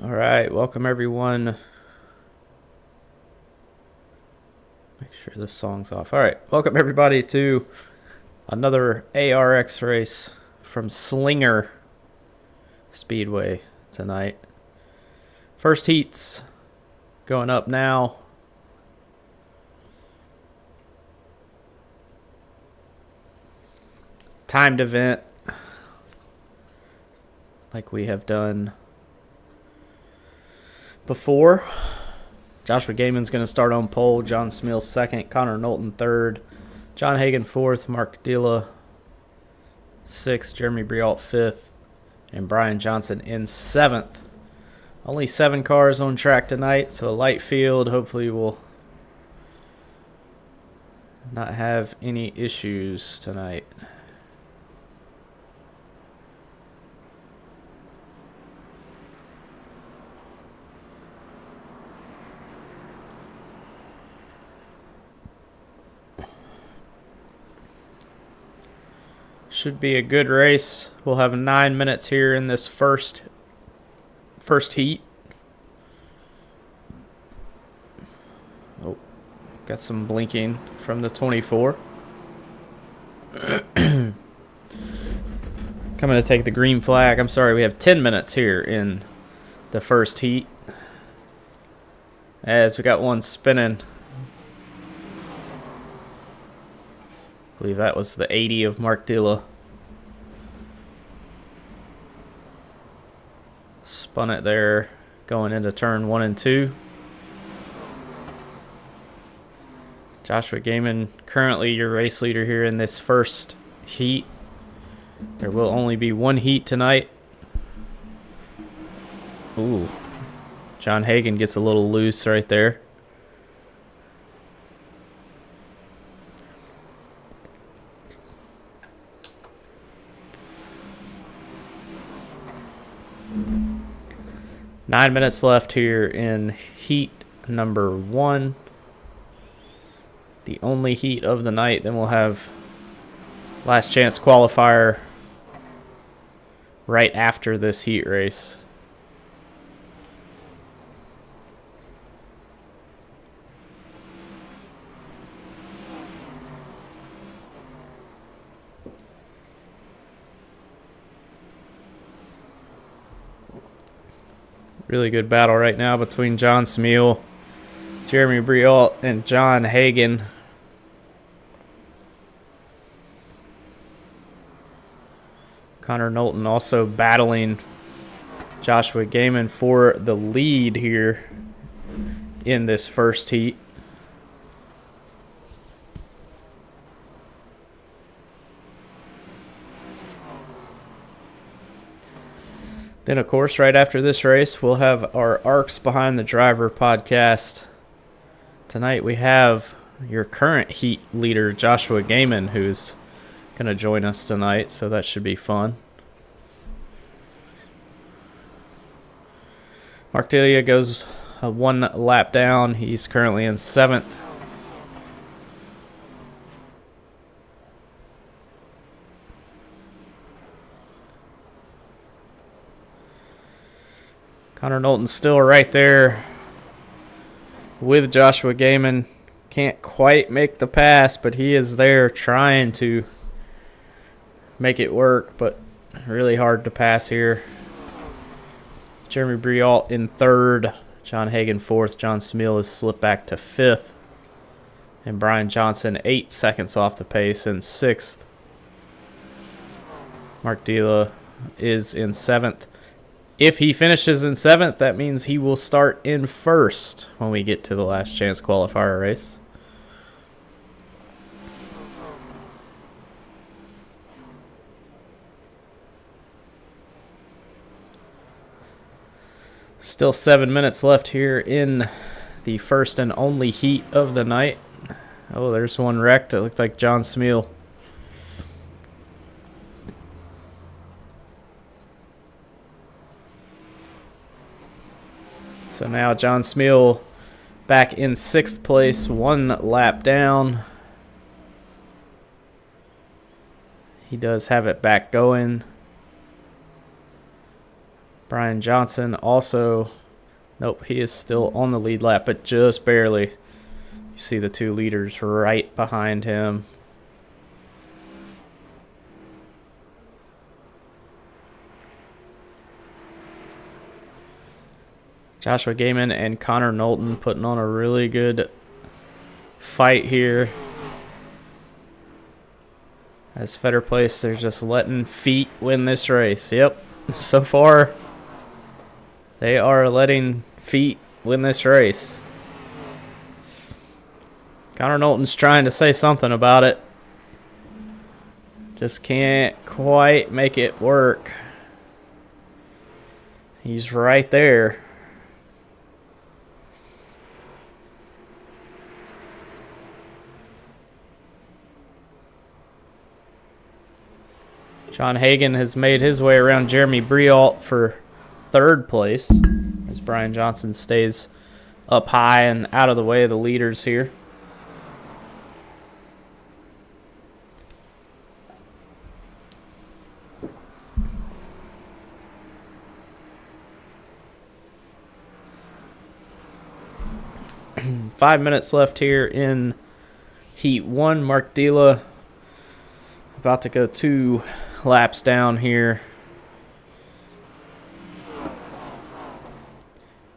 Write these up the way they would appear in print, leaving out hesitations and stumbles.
All right, welcome everyone. Make sure this song's off. All right, welcome everybody to another ARX race from Slinger Speedway tonight. First heats going up now. Timed event like we have done before. Joshua Gaiman's going to start on pole. John Smil second. Connor Knowlton third. John Hagan fourth. Mark Dilla sixth. Jeremy Briault fifth. And Brian Johnson in seventh. Only 7 cars on track tonight, so a light field. Hopefully we'll not have any issues tonight. Should be a good race. We'll have 9 minutes here in this first heat. Oh, got some blinking from the 24. Coming to take the green flag. I'm sorry, we have 10 minutes here in the first heat. As we got one spinning. I believe that was the 80 of Mark Dilla. Spun it there going into turn 1 and 2. Joshua Gaiman currently your race leader here in this first heat. There will only be one heat tonight. Ooh. John Hagan gets a little loose right there. Nine minutes left here in heat number 1. The only heat of the night. Then we'll have last chance qualifier right after this heat race. Really good battle right now between John Smil, Jeremy Briault, and John Hagan. Connor Knowlton also battling Joshua Gaiman for the lead here in this first heat. Then, of course, right after this race, we'll have our ARCS Behind the Driver podcast. Tonight we have your current heat leader, Joshua Gaiman, who's going to join us tonight, so that should be fun. Mark Delia goes 1 lap down. He's currently in 7th. Connor Knowlton still right there with Joshua Gaiman. Can't quite make the pass, but he is there trying to make it work, but really hard to pass here. Jeremy Briault in 3rd. John Hagan 4th. John Smil has slipped back to 5th. And Brian Johnson 8 seconds off the pace in 6th. Mark Dilla is in 7th. If he finishes in 7th, that means he will start in 1st when we get to the last chance qualifier race. Still 7 minutes left here in the first and only heat of the night. Oh, there's one wrecked. It looked like John Smil. So now John Smil back in 6th place, 1 lap down. He does have it back going. Brian Johnson also, nope, he is still on the lead lap, but just barely. You see the two leaders right behind him. Joshua Gaiman and Connor Knowlton putting on a really good fight here. As Fetter Place, they're just letting feet win this race. Yep, so far they are letting feet win this race. Connor Knowlton's trying to say something about it. Just can't quite make it work. He's right there. John Hagan has made his way around Jeremy Briault for third place as Brian Johnson stays up high and out of the way of the leaders here. Five minutes left here in Heat 1. Mark Dela about to go 2 laps down here.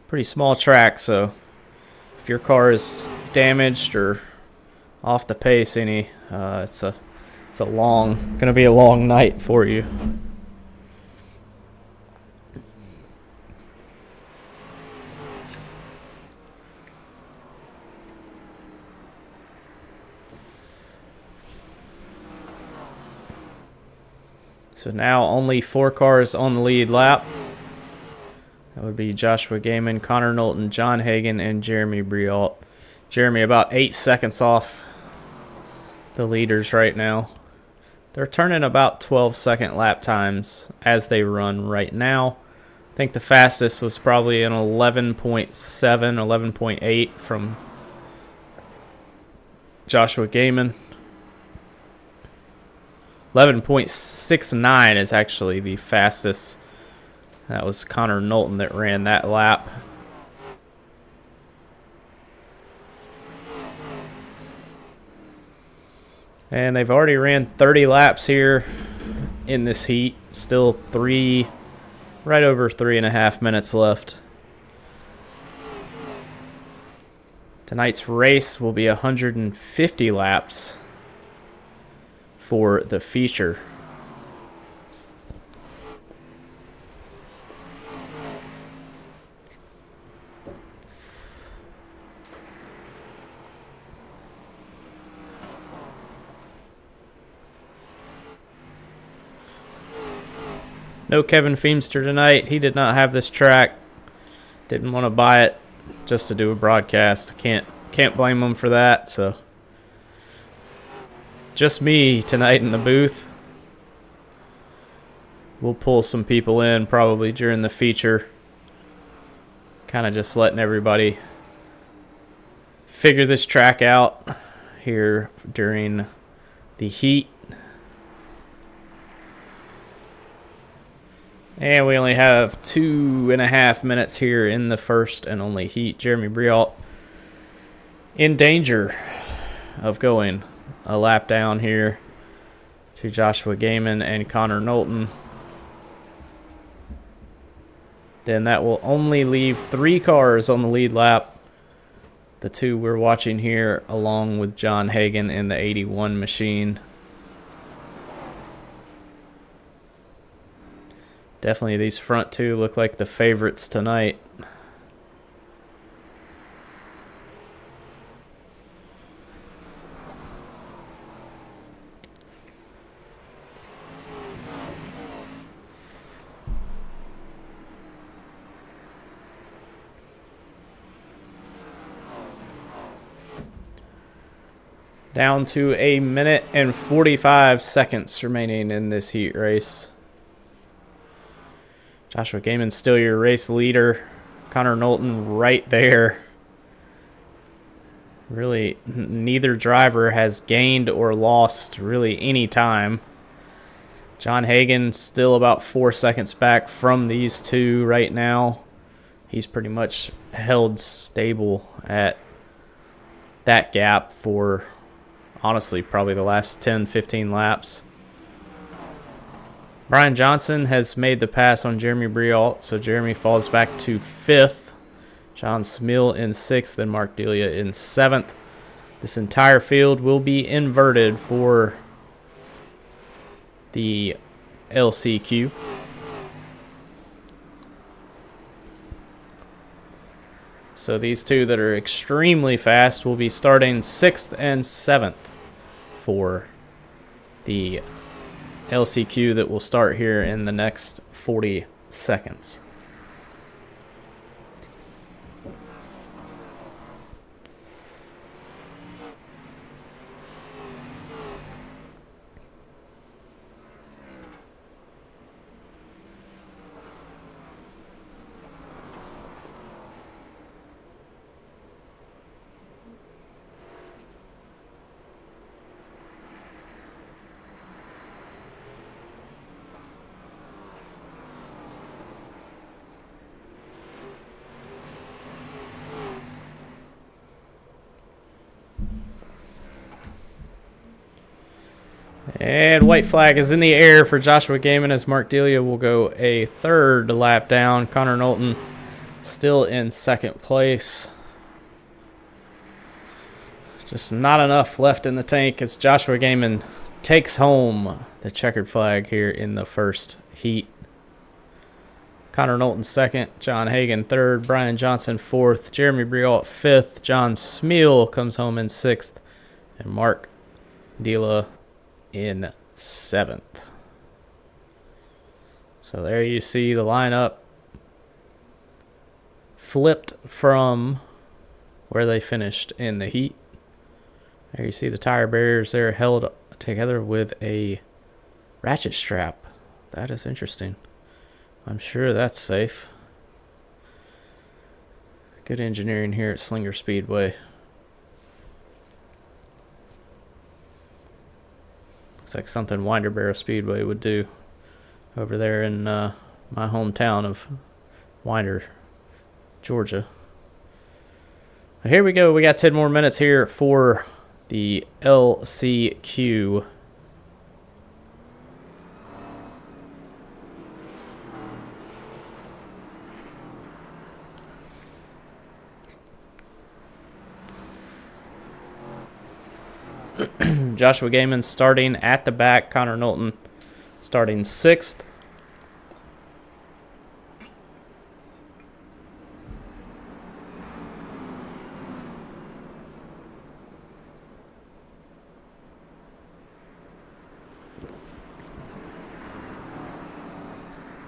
Pretty small track, so if your car is damaged or off the pace any, it's gonna be a long night for you. So now only 4 cars on the lead lap. That would be Joshua Gaiman, Connor Knowlton, John Hagan, and Jeremy Briault. Jeremy about 8 seconds off the leaders right now. They're turning about 12-second lap times as they run right now. I think the fastest was probably an 11.7, 11.8 from Joshua Gaiman. 11.69 is actually the fastest. That was Connor Knowlton that ran that lap. And they've already ran 30 laps here in this heat. Still right over 3.5 minutes left. Tonight's race will be 150 laps for the feature. No Kevin Feemster tonight. He did not have this track. Didn't want to buy it just to do a broadcast. Can't blame him for that. So just me tonight in the booth. We'll pull some people in probably during the feature. Kind of just letting everybody figure this track out here during the heat. And we only have 2.5 minutes here in the first and only heat. Jeremy Briault in danger of going a lap down here to Joshua Gaiman and Connor Knowlton. Then that will only leave 3 cars on the lead lap. The 2 we're watching here along with John Hagan in the 81 machine. Definitely these front 2 look like the favorites tonight. Down to 1 minute and 45 seconds remaining in this heat race. Joshua Gaiman still your race leader. Connor Knowlton right there. Really, neither driver has gained or lost really any time John Hagen still about 4 seconds back from these two right now. He's pretty much held stable at that gap for, honestly, probably the last 10-15 laps. Brian Johnson has made the pass on Jeremy Briault, so Jeremy falls back to 5th. John Smil in 6th and Mark Delia in 7th. This entire field will be inverted for the LCQ. So these two that are extremely fast will be starting 6th and 7th for the LCQ that will start here in the next 40 seconds. And white flag is in the air for Joshua Gaiman as Mark Delia will go a 3rd lap down. Connor Knowlton still in 2nd place. Just not enough left in the tank as Joshua Gaiman takes home the checkered flag here in the first heat. Connor Knowlton 2nd, John Hagen 3rd, Brian Johnson 4th, Jeremy Briault 5th, John Smil comes home in 6th, and Mark Delia in 7th. So there you see the lineup flipped from where they finished in the heat. There you see the tire barriers there held together with a ratchet strap. That is interesting. I'm sure that's safe. Good engineering here at Slinger Speedway. Looks like something Winder Barrow Speedway would do over there in my hometown of Winder, Georgia. Here we go. We got 10 more minutes here for the LCQ. Joshua Gaiman starting at the back. Connor Knowlton starting 6th.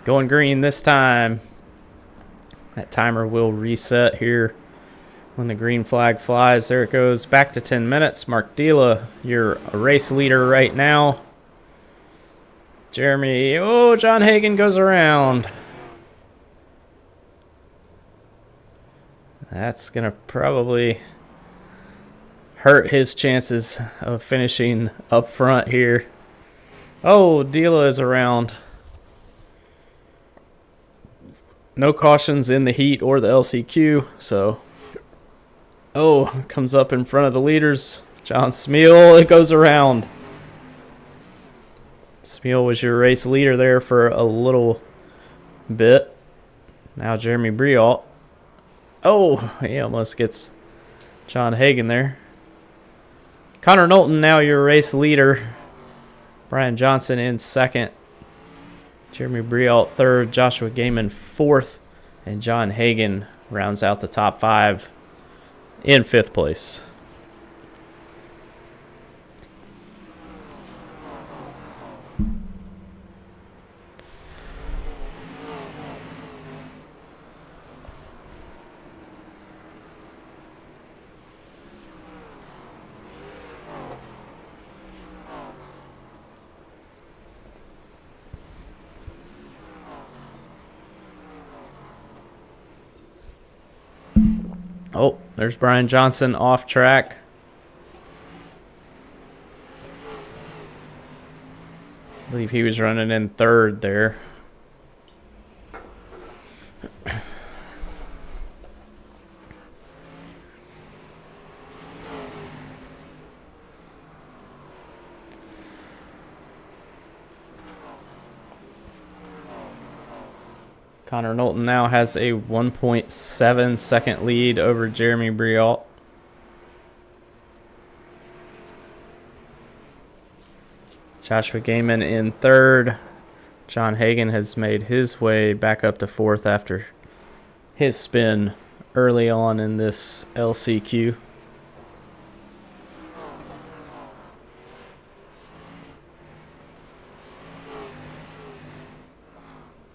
Going green this time. That timer will reset here when the green flag flies. There it goes. Back to 10 minutes. Mark Delia, you're a race leader right now. Jeremy, oh, John Hagen goes around. That's going to probably hurt his chances of finishing up front here. Oh, Delia is around. No cautions in the heat or the LCQ, so... Oh, comes up in front of the leaders. John Smil, it goes around. Smil was your race leader there for a little bit. Now Jeremy Briault. Oh, he almost gets John Hagen there. Connor Knowlton, now your race leader. Brian Johnson in 2nd. Jeremy Briault 3rd. Joshua Gaiman 4th. And John Hagen rounds out the top 5 in 5th place. Oh, there's Brian Johnson off track. I believe he was running in third there. Connor Knowlton now has a 1.7 second lead over Jeremy Briault. Joshua Gaiman in third. John Hagan has made his way back up to fourth after his spin early on in this LCQ.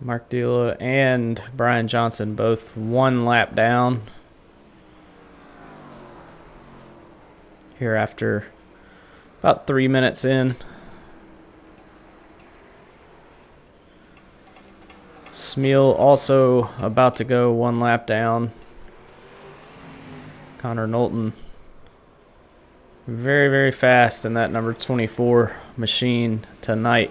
Mark Dilla and Brian Johnson both 1 lap down here after about 3 minutes in. Smeal also about to go 1 lap down. Connor Knowlton very, very fast in that number 24 machine tonight.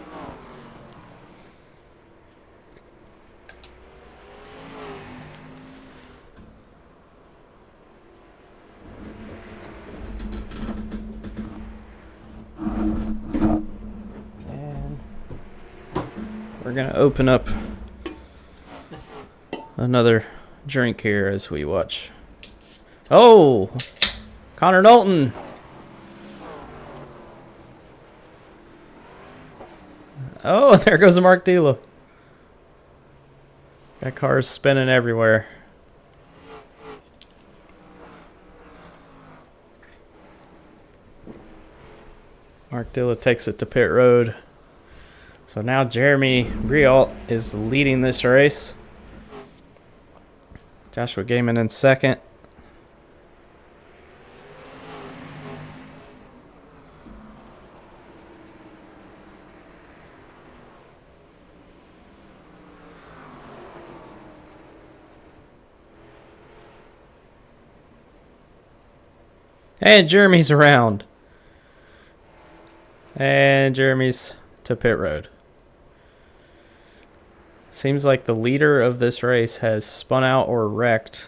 We're going to open up another drink here as we watch. Oh, Connor Knowlton. Oh, there goes Mark Dilla. That car is spinning everywhere. Mark Dilla takes it to pit road. So now Jeremy Briault is leading this race. Joshua Gaiman in second. And Jeremy's around. And Jeremy's to pit road. Seems like the leader of this race has spun out or wrecked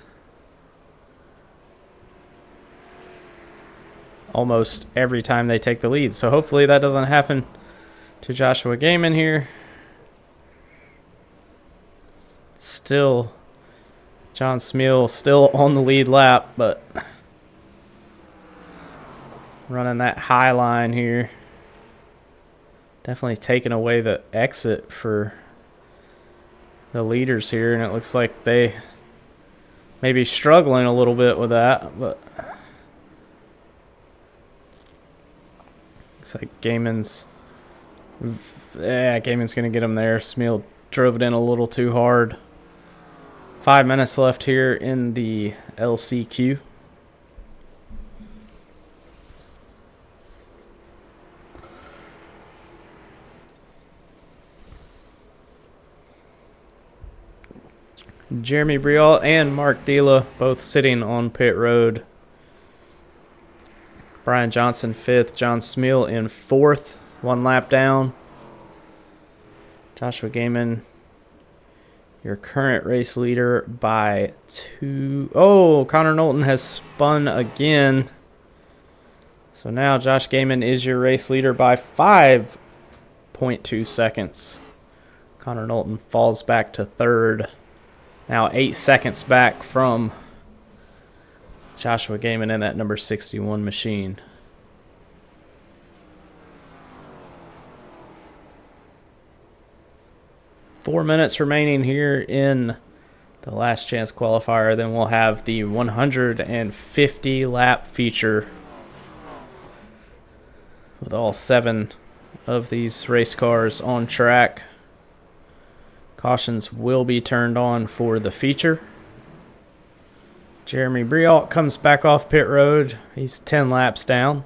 almost every time they take the lead. So hopefully that doesn't happen to Joshua Gaiman here. Still, John Smeal still on the lead lap, but running that high line here. Definitely taking away the exit for the leaders here, and it looks like they may be struggling a little bit with that, but looks like Gaiman's gonna get him there. Smeal drove it in a little too hard. 5 minutes left here in the LCQ. Jeremy Briault and Mark Dilla both sitting on pit road. Brian Johnson 5th, John Smeal in 4th, 1 lap down. Joshua Gaiman, your current race leader by 2. Oh, Connor Knowlton has spun again. So now Josh Gaiman is your race leader by 5.2 seconds. Connor Knowlton falls back to 3rd. Now 8 seconds back from Joshua Gaiman in that number 61 machine. Four minutes remaining here in the last chance qualifier. Then we'll have the 150 lap feature with all 7 of these race cars on track. Cautions will be turned on for the feature. Jeremy Briault comes back off pit road. He's 10 laps down.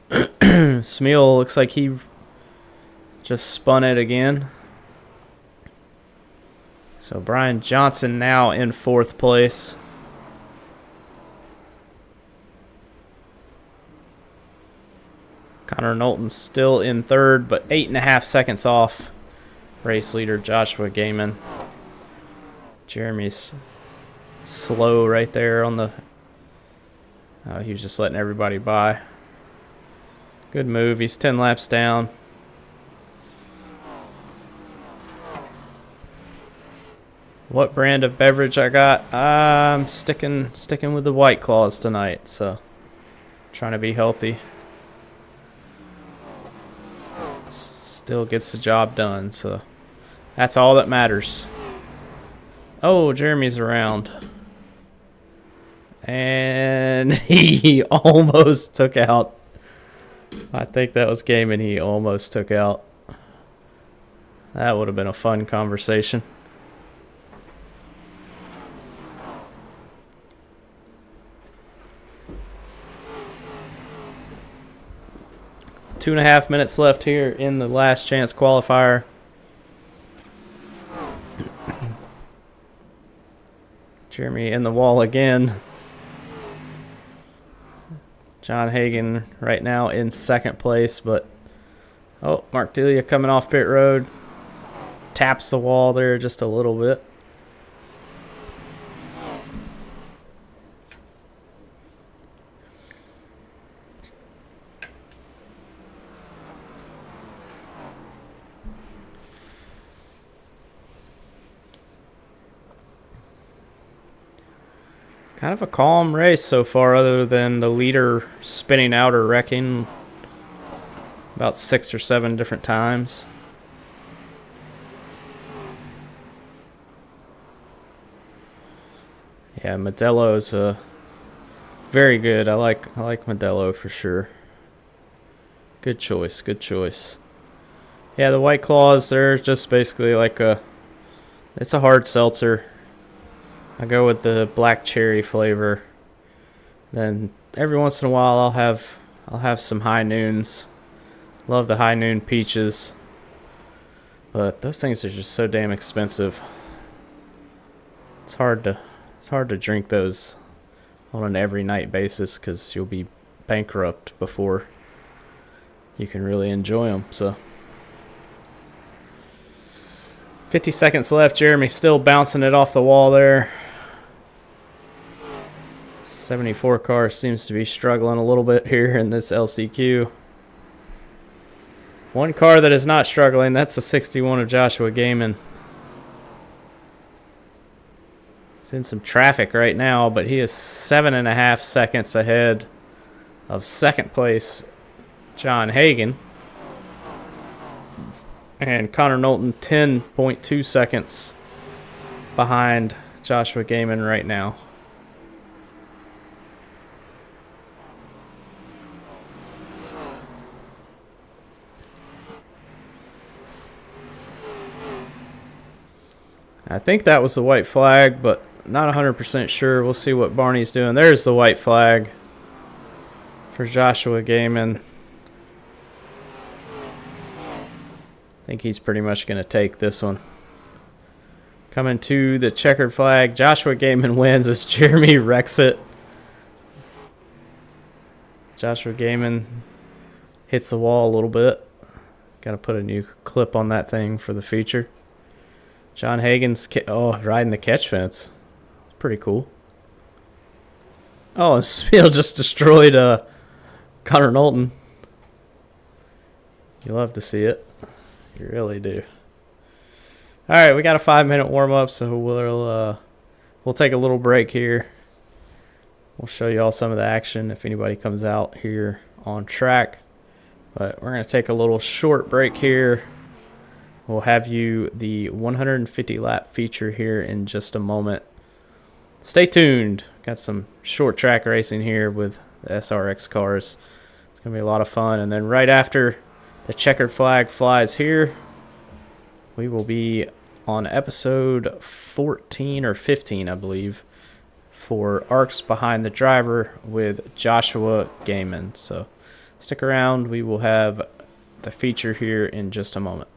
Smeal looks like he just spun it again. So Brian Johnson now in 4th place. Connor Knowlton still in third, but 8.5 seconds off race leader Joshua Gaiman. Jeremy's slow right there on the... he was just letting everybody by. Good move. He's 10 laps down. What brand of beverage I got? I'm sticking with the White Claws tonight, so trying to be healthy. Still gets the job done, so that's all that matters. Oh, Jeremy's around. And he almost took out. I think that was game and he almost took out. That would have been a fun conversation. Two and a half minutes left here in the last chance qualifier. Jeremy in the wall again. John Hagan right now in second place, but oh, Mark Delia coming off pit road. Taps the wall there just a little bit. Kind of a calm race so far, other than the leader spinning out or wrecking about 6 or 7 different times. Yeah, Modelo is very good. I like Modelo for sure. Good choice, good choice. Yeah, the White Claws, they're just basically like it's a hard seltzer. I go with the black cherry flavor. Then every once in a while I'll have some High Noons. Love the High Noon peaches. But those things are just so damn expensive. It's hard to drink those on an every night basis because you'll be bankrupt before you can really enjoy them. So 50 seconds left. Jeremy still bouncing it off the wall there. 74 car seems to be struggling a little bit here in this LCQ. One car that is not struggling, that's the 61 of Joshua Gaiman. He's in some traffic right now, but he is 7.5 seconds ahead of second place John Hagan. And Connor Knowlton 10.2 seconds behind Joshua Gaiman right now. I think that was the white flag, but not 100% sure. We'll see what Barney's doing. There's the white flag for Joshua Gaiman. I think he's pretty much going to take this one. Coming to the checkered flag. Joshua Gaiman wins as Jeremy wrecks it. Joshua Gaiman hits the wall a little bit. Got to put a new clip on that thing for the feature. John Hagan's riding the catch fence. Pretty cool. Oh, and Spiel just destroyed Connor Knowlton. You love to see it. You really do. All right, we got a 5-minute warm-up, so we'll take a little break here. We'll show you all some of the action if anybody comes out here on track. But we're going to take a little short break here. We'll have you the 150 lap feature here in just a moment. Stay tuned. Got some short track racing here with the SRX cars. It's going to be a lot of fun. And then right after the checkered flag flies here, we will be on episode 14 or 15, I believe, for ARCS Behind the Driver with Joshua Gaiman. So stick around. We will have the feature here in just a moment.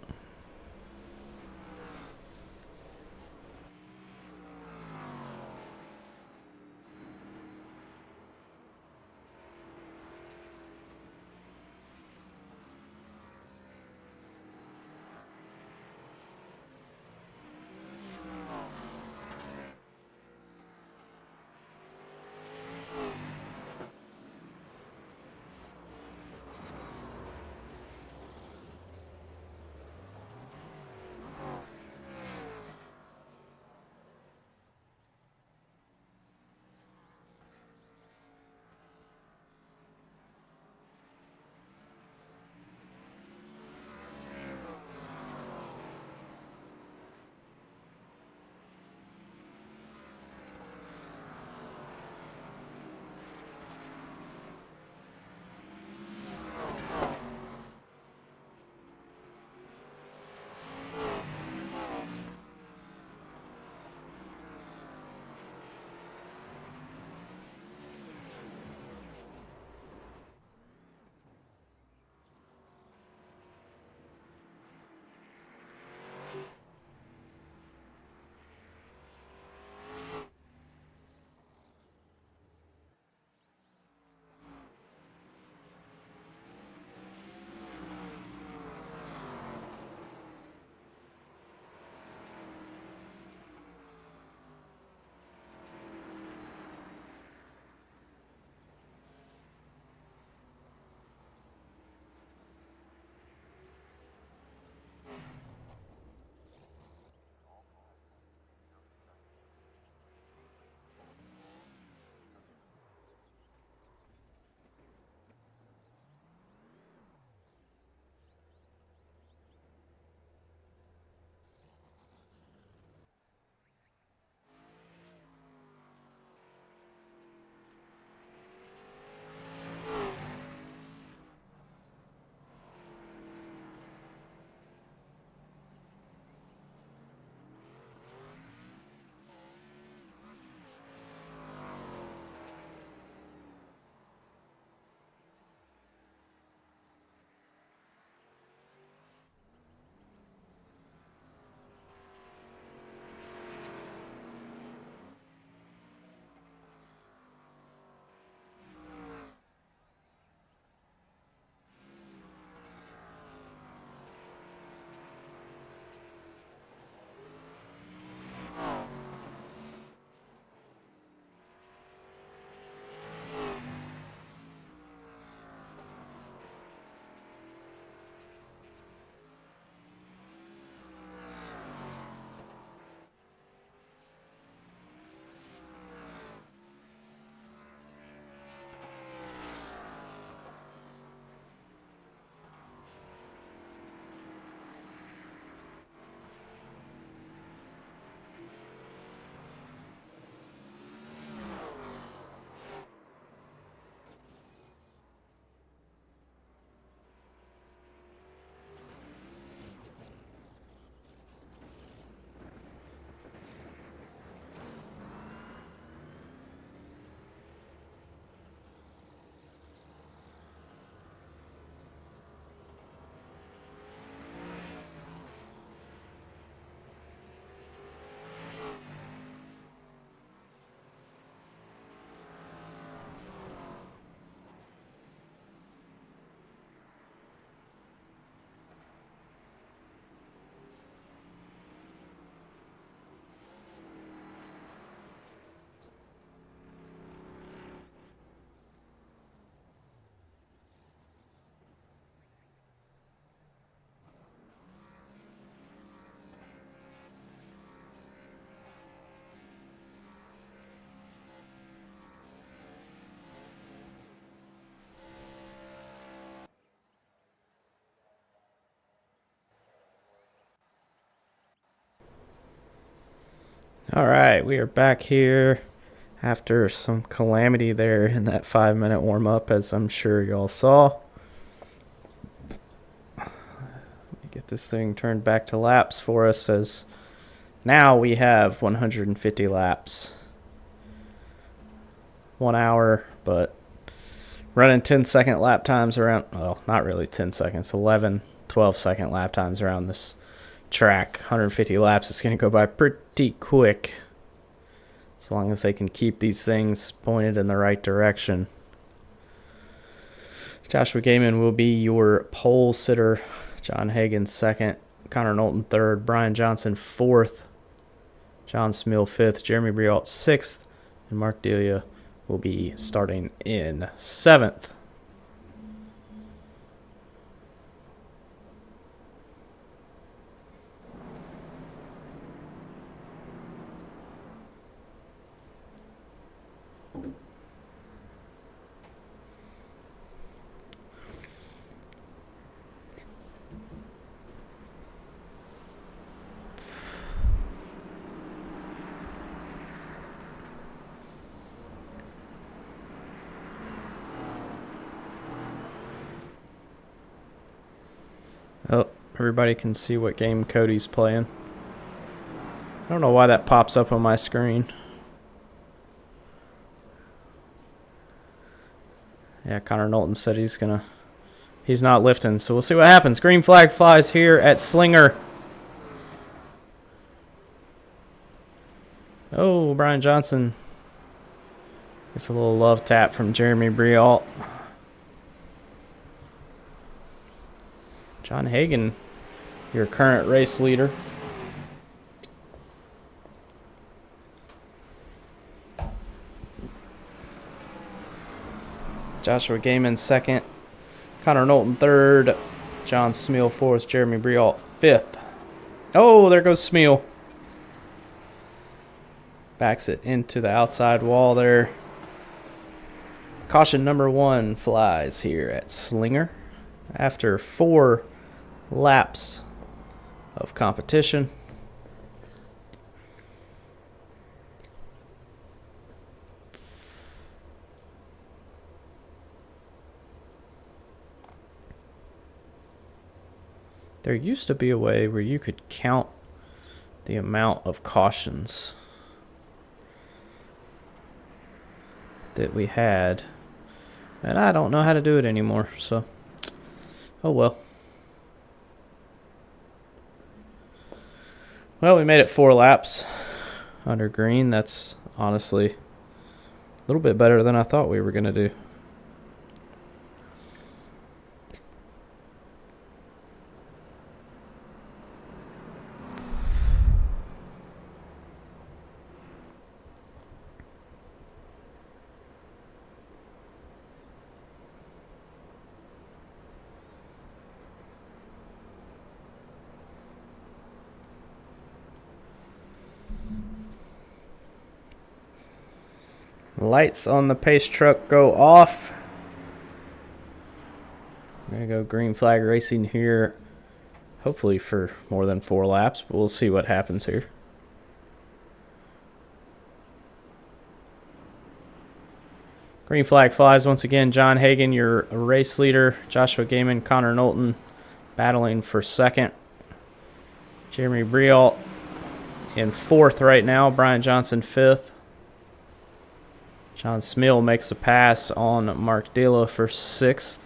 All right, we are back here after some calamity there in that 5-minute warm-up, as I'm sure y'all saw. Let me get this thing turned back to laps for us, as now we have 150 laps. 1 hour, but running 10-second lap times around, well, not really 10 seconds, 11, 12-second lap times around this track. 150 laps is going to go by pretty quick, as long as they can keep these things pointed in the right direction. Joshua Gaiman will be your pole sitter. John Hagan second, Connor Knowlton third, Brian Johnson fourth, John Smill fifth, Jeremy Briault sixth, and Mark Delia will be starting in seventh. Oh, everybody can see what game Cody's playing. I don't know why that pops up on my screen. Yeah, Connor Knowlton said he's not lifting, so we'll see what happens. Green flag flies here at Slinger. Oh, Brian Johnson gets a little love tap from Jeremy Briault. John Hagan, your current race leader. Joshua Gaiman second, Connor Knowlton third, John Smill fourth, Jeremy Briault fifth. Oh, there goes Smill. Backs it into the outside wall there. Caution number 1 flies here at Slinger after 4 laps of competition. There used to be a way where you could count the amount of cautions that we had, and I don't know how to do it anymore, so oh well. Well, we made it 4 laps under green. That's honestly a little bit better than I thought we were going to do. Lights on the pace truck go off. We're going to go green flag racing here, hopefully for more than 4 laps, but we'll see what happens here. Green flag flies once again. John Hagan, your race leader. Joshua Gaiman, Connor Knowlton battling for second. Jeremy Briault in 4th right now. Brian Johnson 5th. John Smill makes a pass on Mark Dela for 6th.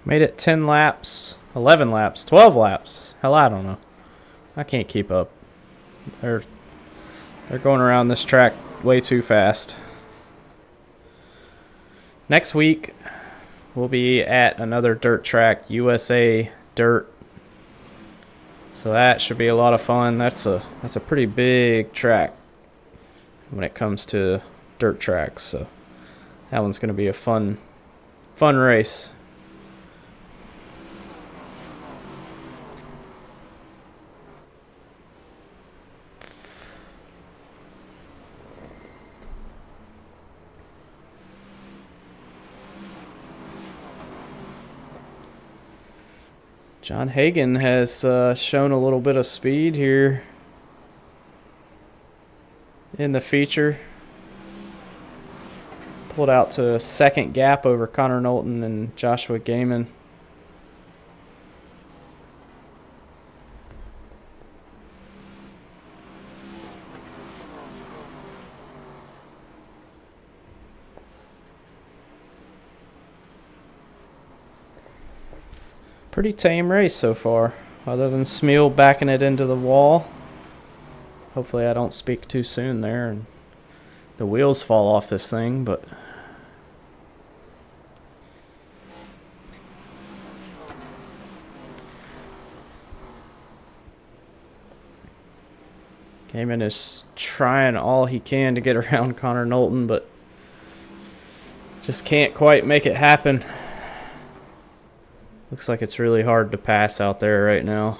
Made it 10 laps, 11 laps, 12 laps. Hell, I don't know. I can't keep up. They're going around this track way too fast. Next week, we'll be at another dirt track, USA Dirt. So that should be a lot of fun. That's a pretty big track when it comes to dirt tracks. So that one's going to be a fun race. John Hagen has shown a little bit of speed here in the feature. Pulled out to a second gap over Connor Knowlton and Joshua Gaiman. Pretty tame race so far, other than Smeal backing it into the wall. Hopefully I don't speak too soon there and the wheels fall off this thing, but Gaiman is trying all he can to get around Connor Knowlton, but just can't quite make it happen. Looks like it's really hard to pass out there right now.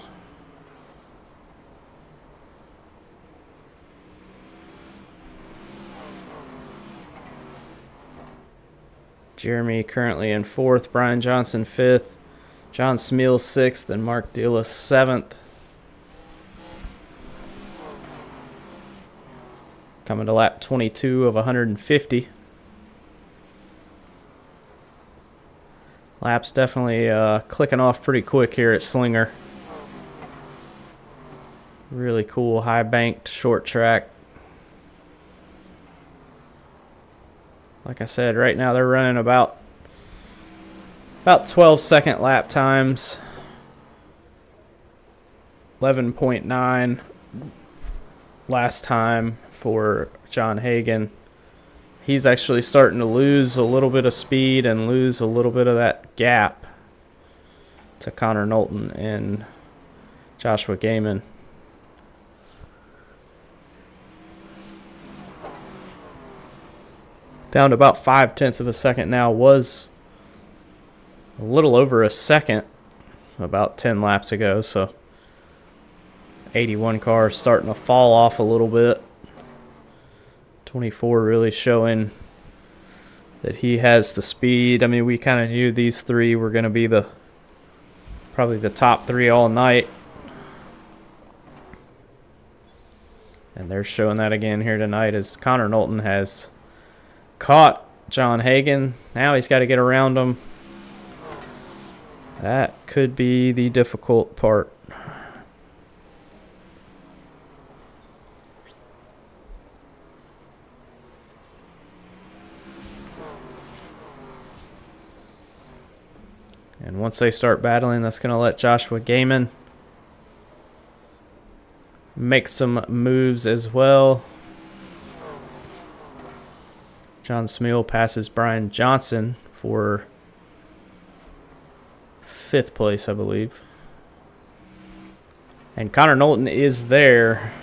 Jeremy currently in 4th, Brian Johnson 5th, John Smeal 6th, and Mark Dilla 7th. Coming to lap 22 of 150. Laps definitely clicking off pretty quick here at Slinger. Really cool high banked short track. Like I said, right now they're running about 12-second lap times. 11.9 last time for John Hagen. He's actually starting to lose a little bit of speed and lose a little bit of that gap to Connor Knowlton and Joshua Gaiman. Down to about 0.5 of a second now. Was a little over a second about 10 laps ago, so 81 car starting to fall off a little bit. 24 really showing that he has the speed. I mean, we kind of knew these three were going to be probably the top 3 all night. And they're showing that again here tonight as Connor Knowlton has caught John Hagen. Now he's got to get around him. That could be the difficult part. And once they start battling, that's going to let Joshua Gaiman make some moves as well. John Smeal passes Brian Johnson for 5th place, I believe. And Connor Knowlton is there.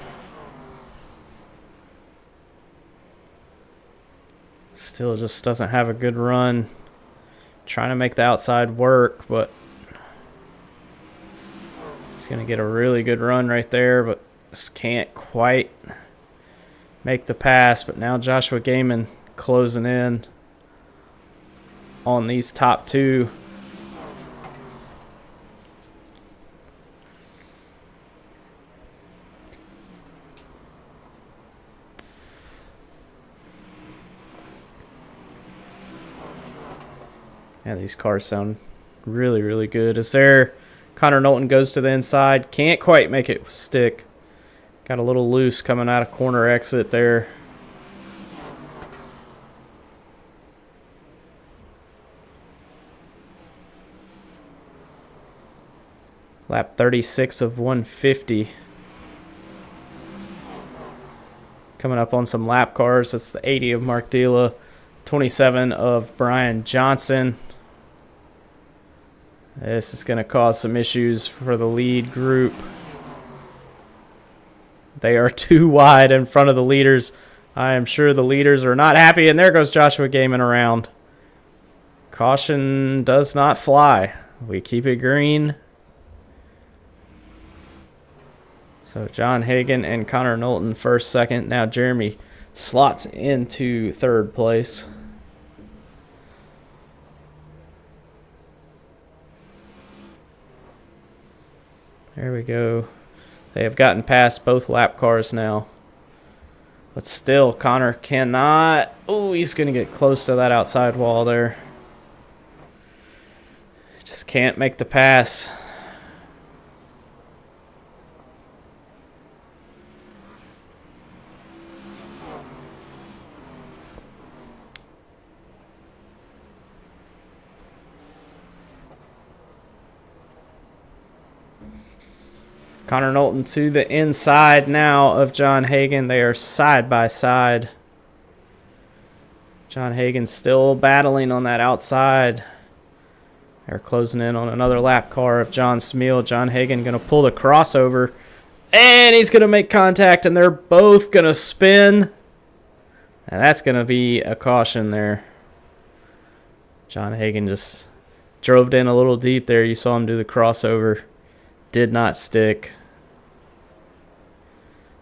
Still just doesn't have a good run. Trying to make the outside work, but he's going to get a really good run right there, but just can't quite make the pass. But now Joshua Gaiman closing in on these top 2. Yeah, these cars sound really, really good. As there, Connor Knowlton goes to the inside. Can't quite make it stick. Got a little loose coming out of corner exit there. Lap 36 of 150. Coming up on some lap cars. That's the 80 of Mark Dilla. 27 of Brian Johnson. This is going to cause some issues for the lead group. They are too wide in front of the leaders. I am sure the leaders are not happy. And there goes Joshua Gaiman around. Caution does not fly. We keep it green. So John Hagen and Connor Knowlton 1st, 2nd. Now Jeremy slots into 3rd place. There we go. They have gotten past both lap cars now. But still, Connor cannot. Oh, he's going to get close to that outside wall there. Just can't make the pass. Connor Knowlton to the inside now of John Hagan. They are side by side. John Hagan still battling on that outside. They're closing in on another lap car of John Smeal. John Hagan going to pull the crossover. And he's going to make contact, and they're both going to spin. And that's going to be a caution there. John Hagan just drove in a little deep there. You saw him do the crossover. Did not stick.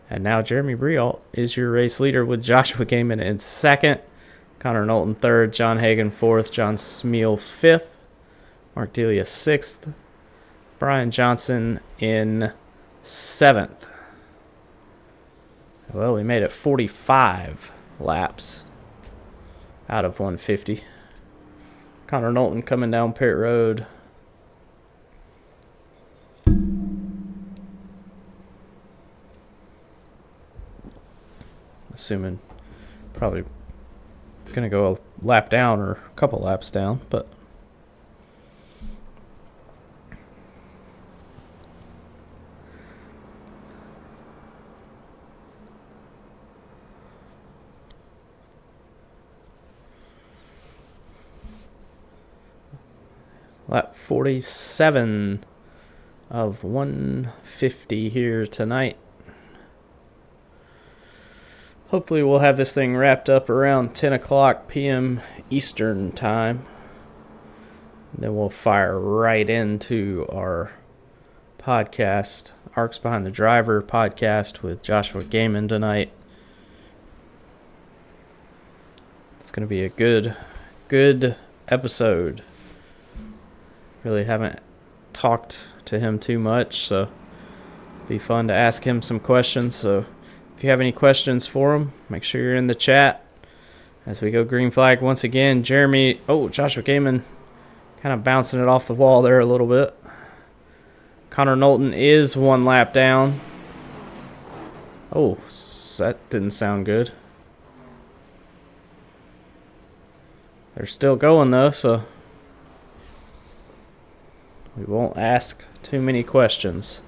And now Jeremy Briault is your race leader with Joshua Gaiman in second. Connor Knowlton third. John Hagan fourth. John Smeal fifth. Mark Delia sixth. Brian Johnson in seventh. Well, we made it 45 laps out of 150. Connor Knowlton coming down pit road. Assuming probably going to go a lap down or a couple laps down, but lap 47 of 150 here tonight. Hopefully we'll have this thing wrapped up around 10 o'clock p.m. Eastern time. Then we'll fire right into our podcast, ARCS Behind the Driver podcast with Joshua Gaiman tonight. It's going to be a good episode. Really haven't talked to him too much, so it'll be fun to ask him some questions. So if you have any questions for him, make sure you're in the chat as we go green flag once again. Joshua Gaiman kind of bouncing it off the wall there a little bit. Connor Knowlton is one lap down. Oh, that didn't sound good. They're still going though, so we won't ask too many questions.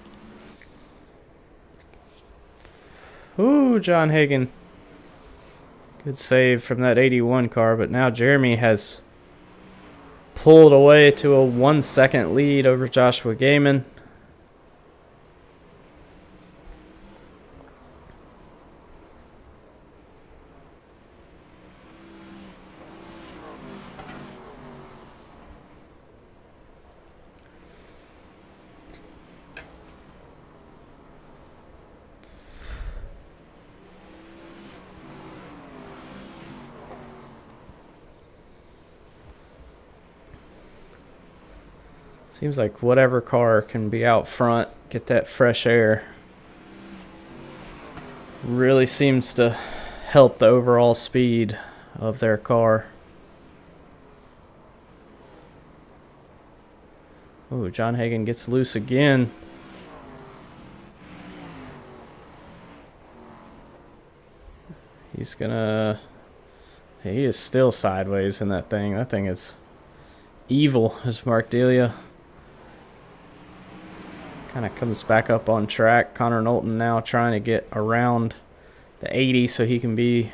Ooh, John Hagan. Good save from that 81 car, but now Jeremy has pulled away to a 1 second lead over Joshua Gaiman. Seems like whatever car can be out front, get that fresh air, really seems to help the overall speed of their car. Oh, John Hagan gets loose again. He is still sideways in that thing. That thing is evil, as Mark Delia kind of comes back up on track. Connor Knowlton now trying to get around the 80 so he can be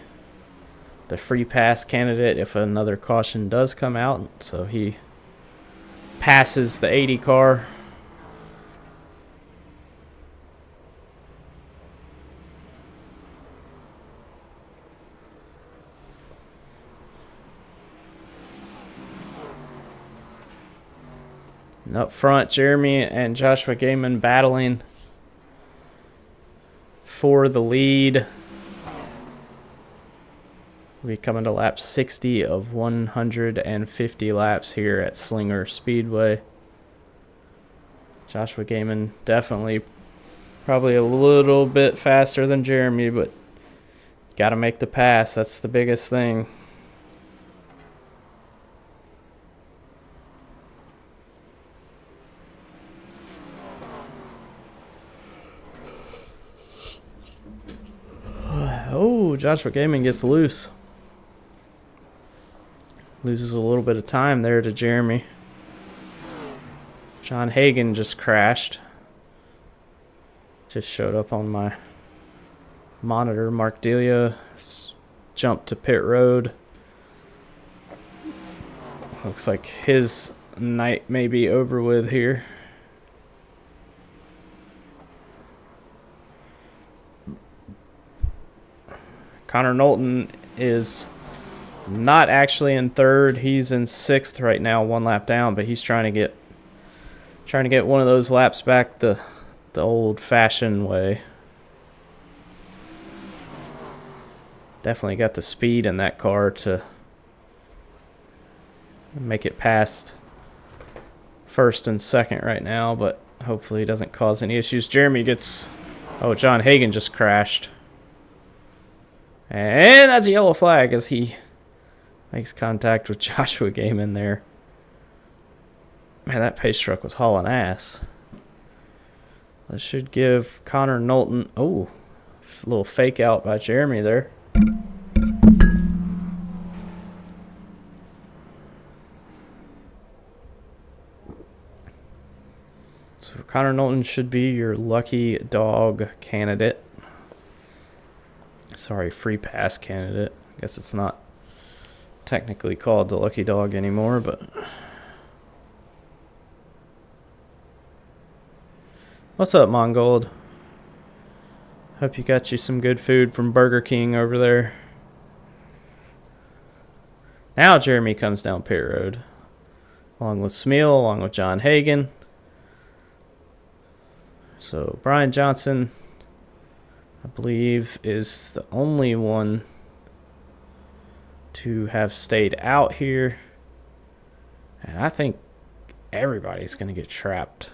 the free pass candidate if another caution does come out. So he passes the 80 car. And up front, Jeremy and Joshua Gaiman battling for the lead. We'll be coming to lap 60 of 150 laps here at Slinger Speedway. Joshua Gaiman definitely probably a little bit faster than Jeremy, but got to make the pass. That's the biggest thing. Oh, Joshua Gaiman gets loose. Loses a little bit of time there to Jeremy. John Hagan just crashed. Just showed up on my monitor. Mark Delia jumped to pit road. Looks like his night may be over with here. Connor Knowlton is not actually in third. He's in sixth right now, 1 lap down, but he's trying to get one of those laps back the old-fashioned way. Definitely got the speed in that car to make it past first and second right now, but hopefully it doesn't cause any issues. Jeremy gets... Oh, John Hagan just crashed. And that's a yellow flag as he makes contact with Joshua Gaiman there. Man, that pace truck was hauling ass. That should give Connor Knowlton... Oh, a little fake out by Jeremy there. So Connor Knowlton should be your lucky dog candidate. Sorry, free pass candidate. I guess it's not technically called the lucky dog anymore, but... What's up, Mongold? Hope you got you some good food from Burger King over there. Now Jeremy comes down pit road. Along with Smeal, along with John Hagan. So Brian Johnson, I believe, is the only one to have stayed out here. And I think everybody's going to get trapped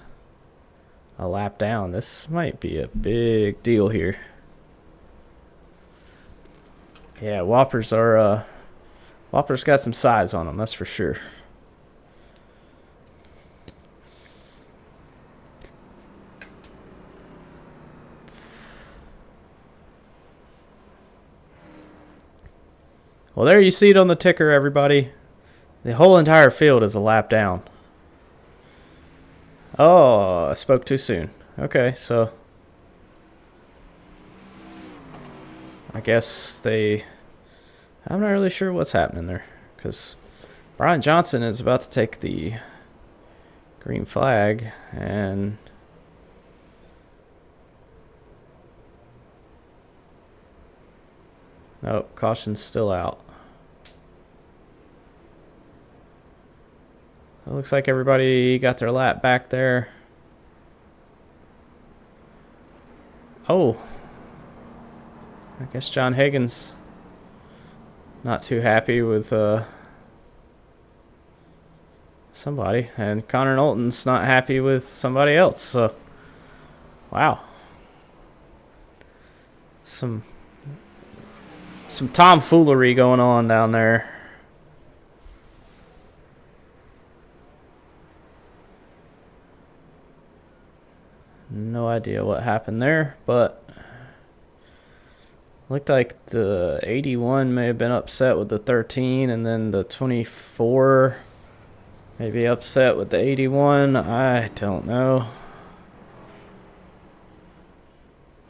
a lap down. This might be a big deal here. Yeah, Whoppers are Whoppers got some size on them, that's for sure. Well, there you see it on the ticker, everybody. The whole entire field is a lap down. Oh, I spoke too soon. Okay, so I guess I'm not really sure what's happening there, because Brian Johnson is about to take the green flag, and nope, caution's still out. It looks like everybody got their lap back there. Oh. I guess John Hagan's not too happy with somebody. And Connor Knowlton's not happy with somebody else. So, wow. Some tomfoolery going on down there. No idea what happened there, but looked like the 81 may have been upset with the 13, and then the 24 may be upset with the 81. I don't know.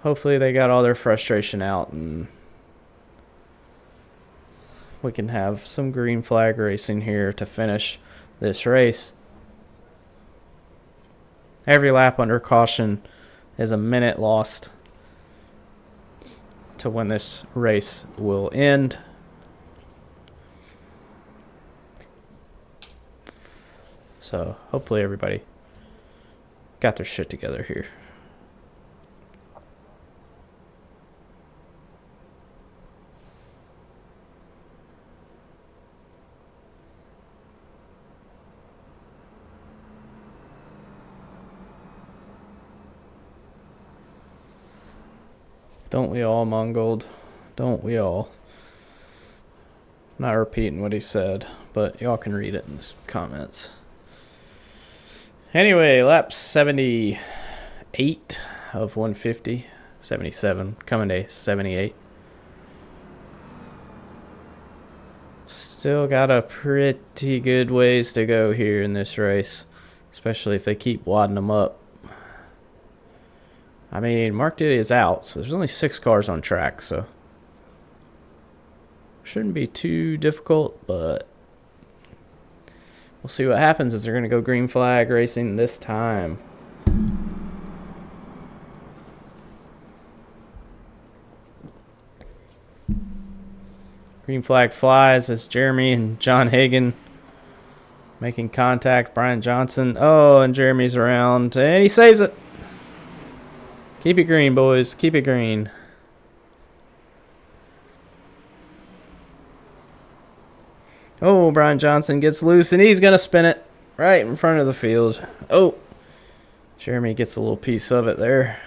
Hopefully they got all their frustration out and we can have some green flag racing here to finish this race. Every lap under caution is a minute lost to when this race will end. So hopefully everybody got their shit together here. Don't we all, Mongold? Don't we all? Not repeating what he said, but y'all can read it in the comments. Anyway, lap 78 of 150. 77. Coming day 78. Still got a pretty good ways to go here in this race, especially if they keep wadding them up. I mean, Mark Delia is out, so there's only 6 cars on track, so shouldn't be too difficult, but we'll see what happens as they're going to go green flag racing this time. Green flag flies as Jeremy and John Hagan making contact. Brian Johnson. Oh, and Jeremy's around, and he saves it. Keep it green, boys. Keep it green. Oh, Brian Johnson gets loose, and he's going to spin it right in front of the field. Oh, Jeremy gets a little piece of it there.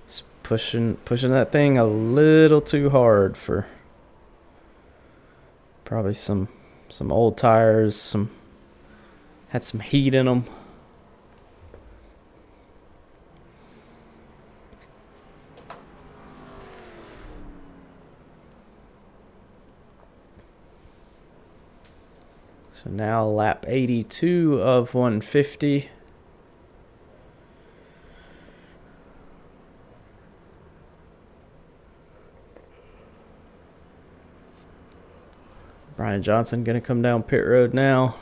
Just pushing that thing a little too hard for probably some old tires, had some heat in them. So now lap 82 of 150. Brian Johnson going to come down pit road now.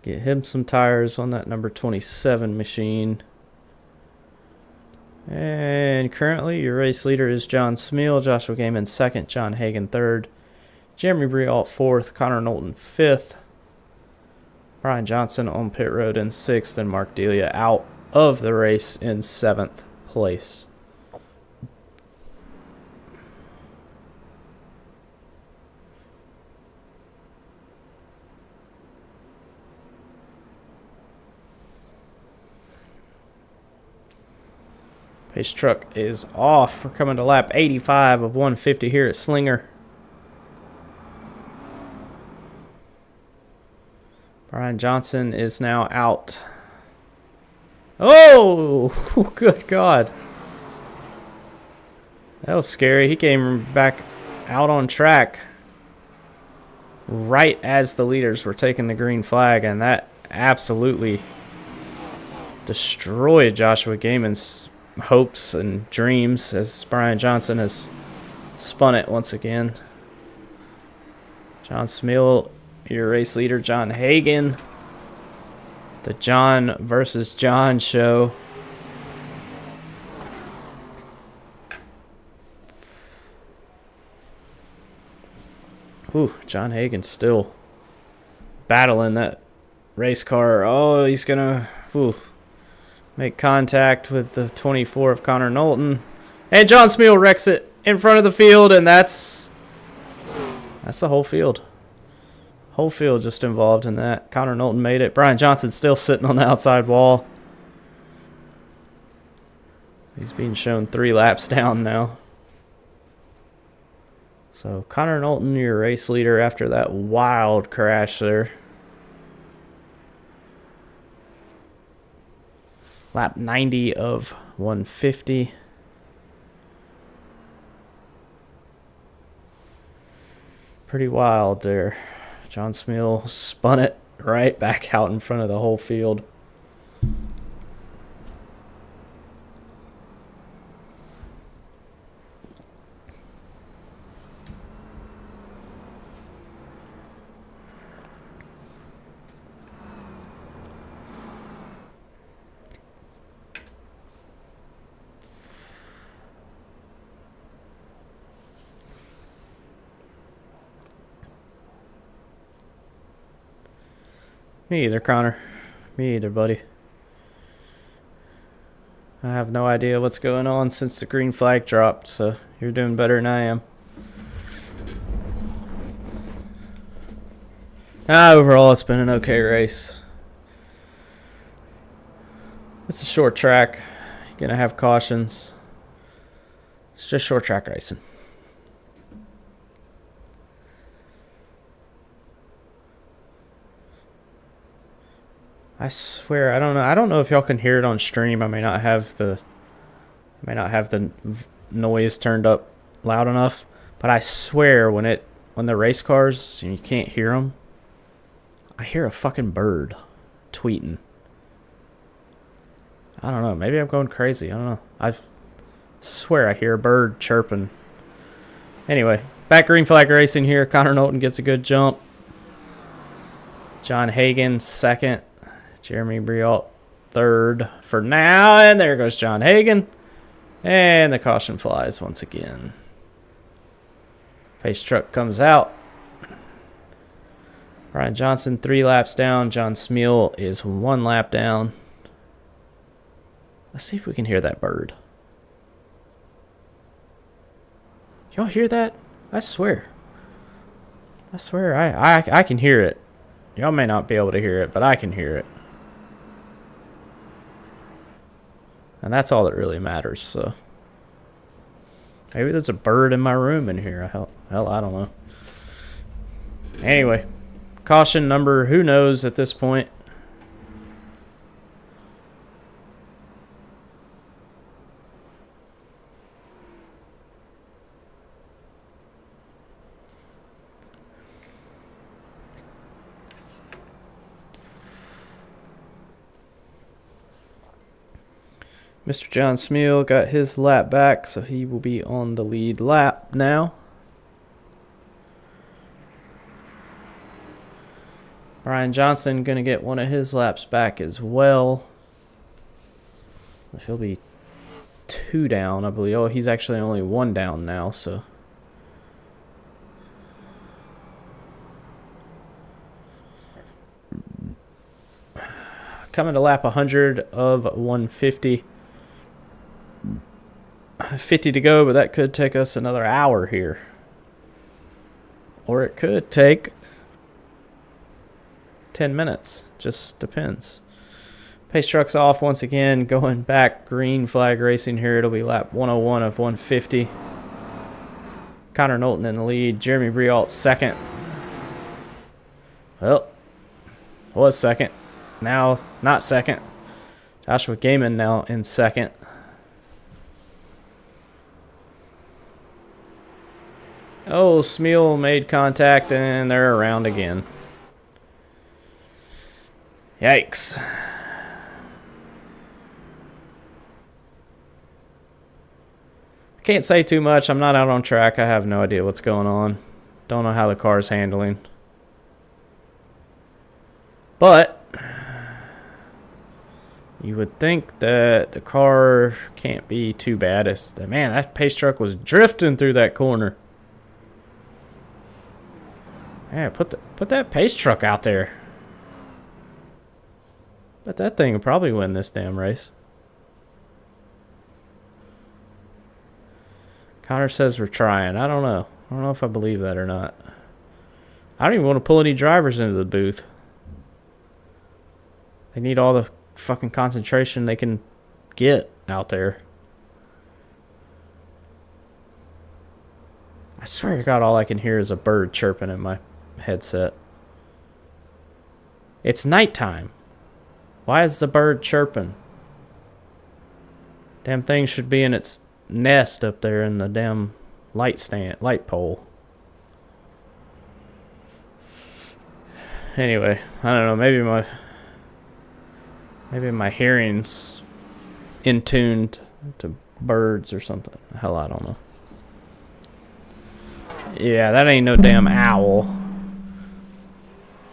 Get him some tires on that number 27 machine. And currently your race leader is John Smeal. Joshua Gaiman second. John Hagan third. Jeremy Briault fourth. Connor Knowlton fifth. Brian Johnson on pit road in sixth. And Mark Delia out of the race in seventh place. Pace truck is off. We're coming to lap 85 of 150 here at Slinger. Brian Johnson is now out. Oh, good God. That was scary. He came back out on track right as the leaders were taking the green flag, and that absolutely destroyed Joshua Gaiman's hopes and dreams as Brian Johnson has spun it once again. John Smeal, your race leader. John Hagan, the John versus John show. Ooh, John Hagan still battling that race car. Oh, he's gonna make contact with the 24 of Connor Knowlton. And John Smeal wrecks it in front of the field, and that's the whole field. Whole field just involved in that. Connor Knowlton made it. Brian Johnson's still sitting on the outside wall. He's being shown 3 laps down now. So Connor Knowlton, your race leader after that wild crash there. Lap 90 of 150. Pretty wild there. John Smeal spun it right back out in front of the whole field. Me either, Connor. Me either, buddy. I have no idea what's going on since the green flag dropped, so you're doing better than I am. Overall, it's been an okay race. It's a short track. You're going to have cautions. It's just short track racing. I swear, I don't know if y'all can hear it on stream. I may not have the noise turned up loud enough, but I swear when the race cars and you can't hear them, I hear a fucking bird tweeting. I don't know. Maybe I'm going crazy. I don't know. I swear I hear a bird chirping. Anyway, back green flag racing here. Connor Knowlton gets a good jump. John Hagan second. Jeremy Briault third for now. And there goes John Hagan. And the caution flies once again. Pace truck comes out. Brian Johnson 3 laps down. John Smeal is 1 lap down. Let's see if we can hear that bird. Y'all hear that? I swear. I can hear it. Y'all may not be able to hear it, but I can hear it. And that's all that really matters, so. Maybe there's a bird in my room in here. Hell, I don't know. Anyway, caution number, who knows at this point. Mr. John Smeal got his lap back, so he will be on the lead lap now. Brian Johnson going to get one of his laps back as well. He'll be 2 down, I believe. Oh, he's actually only 1 down now, so. Coming to lap 100 of 150. 50 to go, but that could take us another hour here. Or it could take 10 minutes. Just depends. Pace truck's off once again. Going back green flag racing here. It'll be lap 101 of 150. Connor Knowlton in the lead. Jeremy Briault second. Well, was second. Now not second. Joshua Gaiman now in second. Oh, Smeal made contact and they're around again. Yikes. I can't say too much. I'm not out on track. I have no idea what's going on. Don't know how the car's handling. But you would think that the car can't be too bad. Man, that pace truck was drifting through that corner. Yeah, put that pace truck out there. But that thing will probably win this damn race. Connor says we're trying. I don't know. I don't know if I believe that or not. I don't even want to pull any drivers into the booth. They need all the fucking concentration they can get out there. I swear to God, all I can hear is a bird chirping in my headset. It's nighttime. Why is the bird chirping? Damn thing should be in its nest up there in the damn light pole. Anyway, I don't know, maybe my hearing's in tuned to birds or something. Hell, I don't know. Yeah, that ain't no damn owl.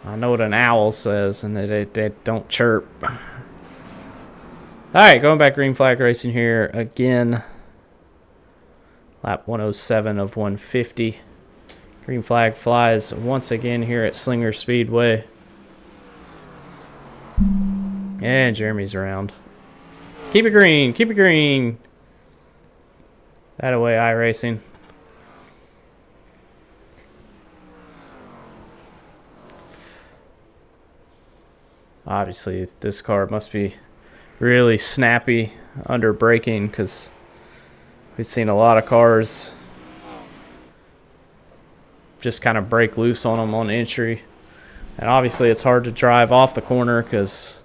I know what an owl says, and they don't chirp. Alright, going back green flag racing here again. Lap 107 of 150. Green flag flies once again here at Slinger Speedway. And Jeremy's around. Keep it green, keep it green. That away, iRacing. Obviously, this car must be really snappy under braking, because we've seen a lot of cars just kind of break loose on them on entry. And obviously it's hard to drive off the corner because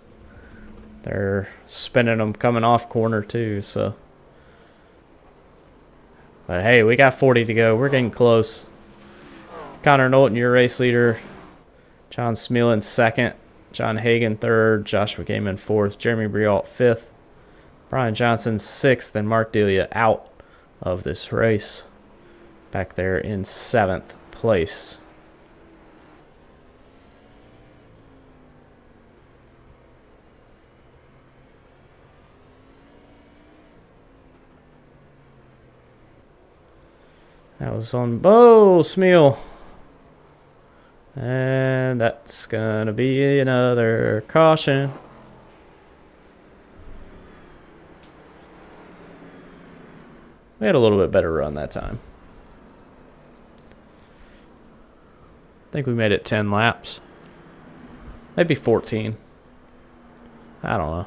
they're spinning them coming off corner too. So, but hey, we got 40 to go. We're getting close. Connor Knowlton, your race leader. John Smealan second. John Hagan third. Joshua Gaiman fourth. Jeremy Briault fifth. Brian Johnson sixth. And Mark Delia out of this race. Back there in seventh place. That was on Bo Smeal. And that's going to be another caution. We had a little bit better run that time. I think we made it 10 laps. Maybe 14. I don't know.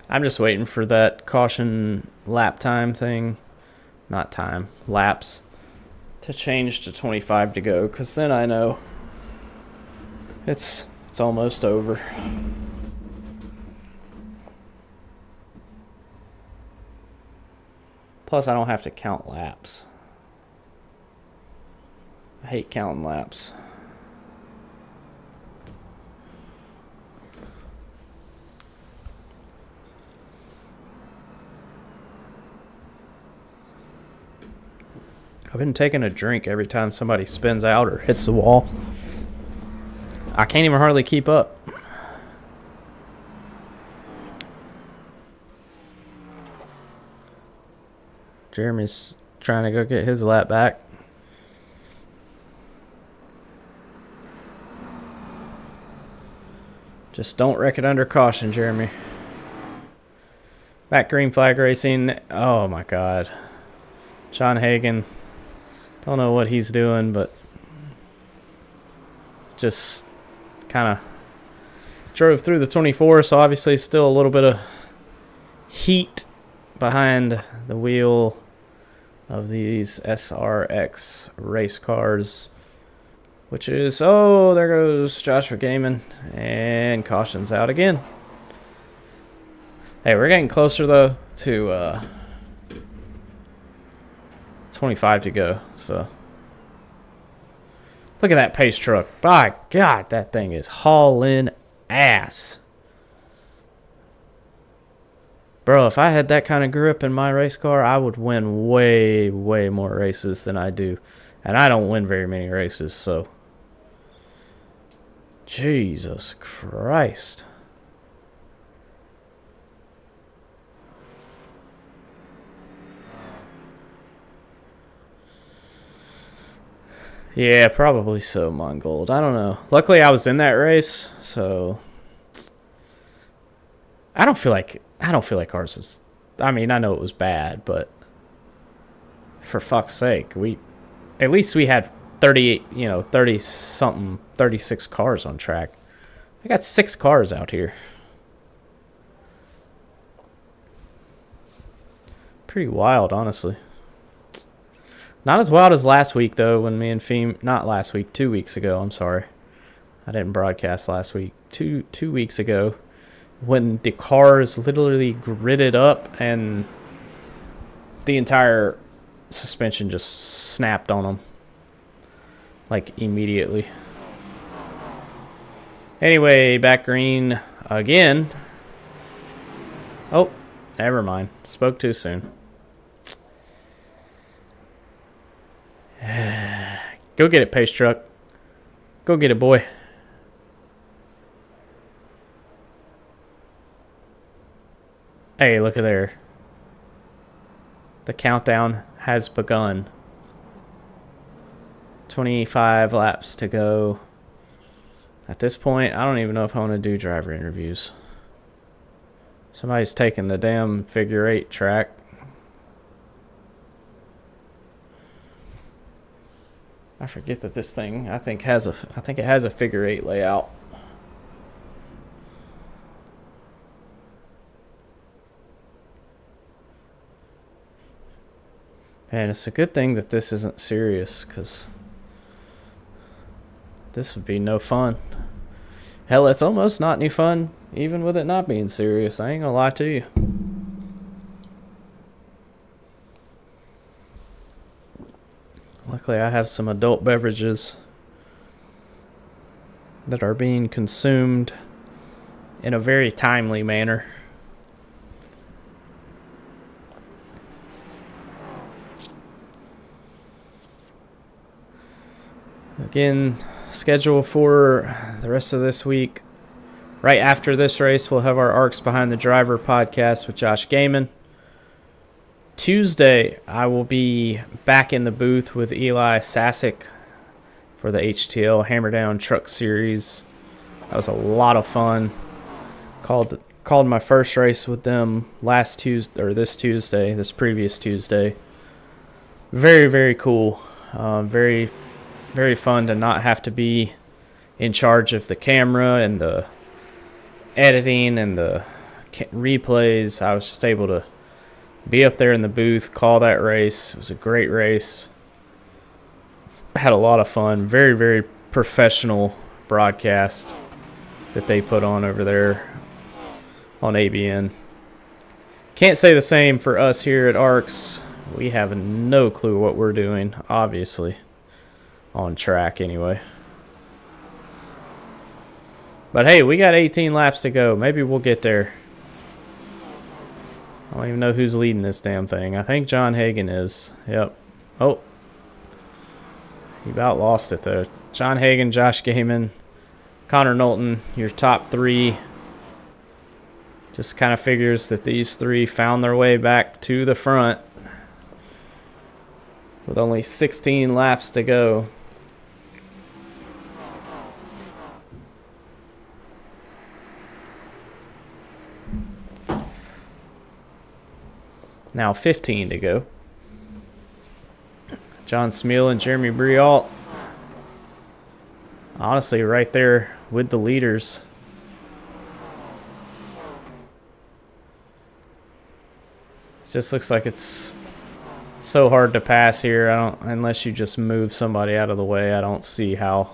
I'm just waiting for that caution lap time thing. Not time, laps. To change to 25 to go, because then I know it's almost over. Plus, I don't have to count laps. I hate counting laps. I've been taking a drink every time somebody spins out or hits the wall. I can't even hardly keep up. Jeremy's trying to go get his lap back. Just don't wreck it under caution, Jeremy. Back green flag racing. Oh my God. John Hagan. Don't know what he's doing, but just kind of drove through the 24, so obviously still a little bit of heat behind the wheel of these SRX race cars, which is, oh, there goes Joshua Gaiman, and caution's out again. Hey, we're getting closer, though, to 25 to go, so look at that pace truck. By God, that thing is hauling ass. Bro, if I had that kind of grip in my race car, I would win way, way more races than I do. And I don't win very many races, so. Jesus Christ. Yeah, probably so, Mongold. I don't know. Luckily, I was in that race, so I don't feel like ours was. I mean, I know it was bad, but for fuck's sake, at least we had 30 something, 36 cars on track. I got 6 cars out here. Pretty wild, honestly. Not as wild as last week, though, when me and Feem... Not last week, 2 weeks ago, I'm sorry. I didn't broadcast last week. Two weeks ago, when the cars literally gridded up and the entire suspension just snapped on them. Like, immediately. Anyway, back green again. Oh, never mind. Spoke too soon. Go get it, pace truck. Go get it, boy. Hey, look at there. The countdown has begun. 25 laps to go. At this point, I don't even know if I want to do driver interviews. Somebody's taking the damn figure 8 track. I forget that this thing I think it has a figure 8 layout. Man, it's a good thing that this isn't serious, because this would be no fun. Hell, it's almost not any fun, even with it not being serious. I ain't gonna lie to you. Luckily, I have some adult beverages that are being consumed in a very timely manner. Again, schedule for the rest of this week. Right after this race, we'll have our ARCS Behind the Driver podcast with Josh Gaiman. Tuesday, I will be back in the booth with Eli Sasick for the HTL Hammer Down Truck Series. That was a lot of fun. Called my first race with them this previous Tuesday. Very, very cool. Very, very fun to not have to be in charge of the camera and the editing and the replays. I was just able to be up there in the booth, call that race. It was a great race. Had a lot of fun. Very, very professional broadcast that they put on over there on ABN. Can't say the same for us here at ARCS. We have no clue what we're doing, obviously. On track, anyway. But hey, we got 18 laps to go. Maybe we'll get there. I don't even know who's leading this damn thing. I think John Hagan is. Yep. Oh. He about lost it, though. John Hagan, Josh Gaiman, Connor Knowlton, your top three. Just kind of figures that these three found their way back to the front with only 16 laps to go. Now 15 to go. John Smeal and Jeremy Briault. Honestly, right there with the leaders. It just looks like it's so hard to pass here. Unless you just move somebody out of the way, I don't see how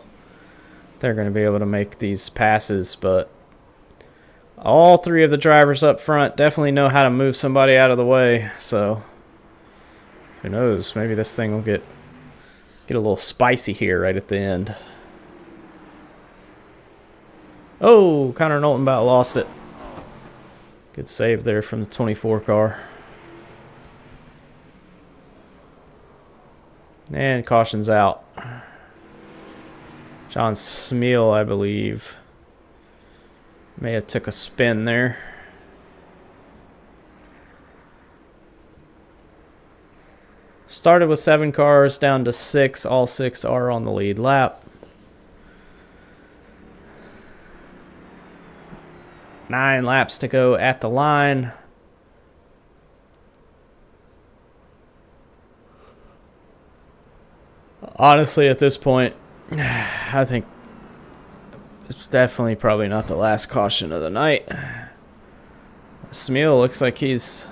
they're going to be able to make these passes, but all three of the drivers up front definitely know how to move somebody out of the way, so who knows? Maybe this thing will get a little spicy here right at the end. Oh, Connor Knowlton about lost it. Good save there from the 24 car. And caution's out. John Smeal, I believe, may have took a spin there. Started with 7 cars, down to 6. All 6 are on the lead lap. 9 laps to go at the line. Honestly, at this point, I think it's definitely probably not the last caution of the night. Smeal looks like he's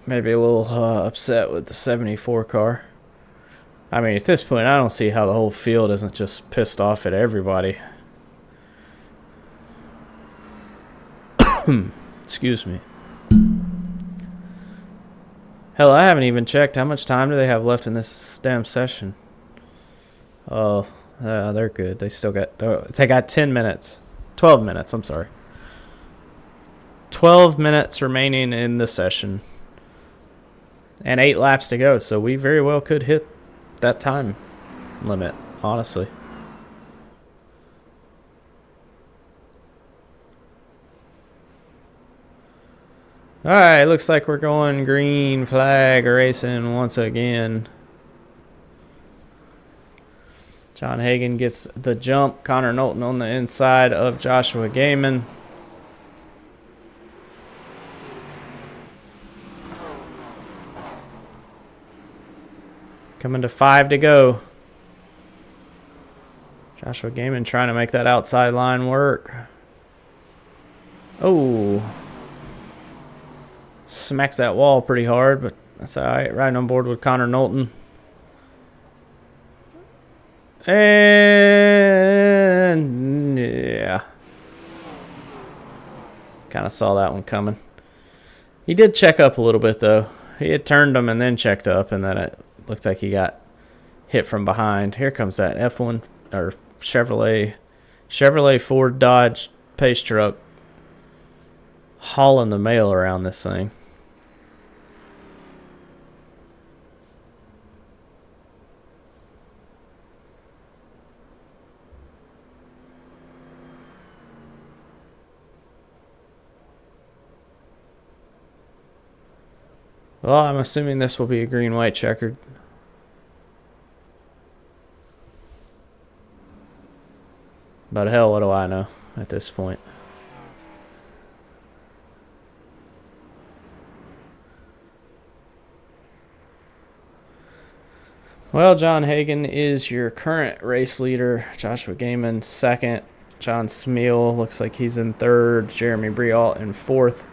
maybe a little upset with the 74 car. I mean, at this point, I don't see how the whole field isn't just pissed off at everybody. Excuse me. Hell, I haven't even checked how much time do they have left in this damn session. Oh, they're good. They still got 10 minutes. 12 minutes, I'm sorry. 12 minutes remaining in the session. And 8 laps to go, so we very well could hit that time limit, honestly. Alright, looks like we're going green flag racing once again. John Hagan gets the jump. Connor Knowlton on the inside of Joshua Gaiman. Coming to 5 to go. Joshua Gaiman trying to make that outside line work. Oh. Smacks that wall pretty hard, but that's all right. Riding on board with Connor Knowlton. And yeah. Kind of saw that one coming. He did check up a little bit, though. He had turned him and then checked up, and then it looked like he got hit from behind. Here comes that F1 or Chevrolet Ford Dodge pace truck hauling the mail around this thing. Well, I'm assuming this will be a green-white checkered. But hell, what do I know at this point? Well, John Hagan is your current race leader. Joshua Gaiman second. John Smeal looks like he's in third. Jeremy Briault in fourth.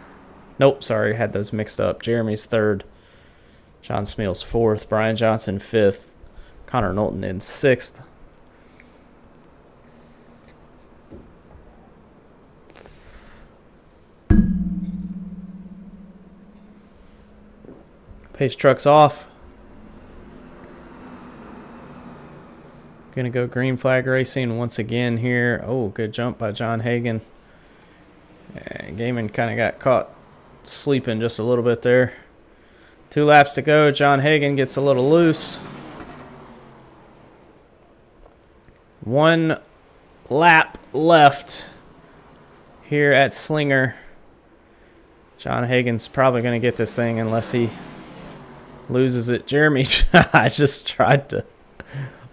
Nope, sorry, had those mixed up. Jeremy's third. John Smeal's fourth. Brian Johnson fifth. Connor Knowlton in sixth. Pace truck's off. Gonna go green flag racing once again here. Oh, good jump by John Hagan. Gaiman kind of got caught sleeping just a little bit there. 2 laps to go. John Hagan gets a little loose. 1 lap left here at Slinger. John Hagan's probably going to get this thing unless he loses it. Jeremy, I just tried to...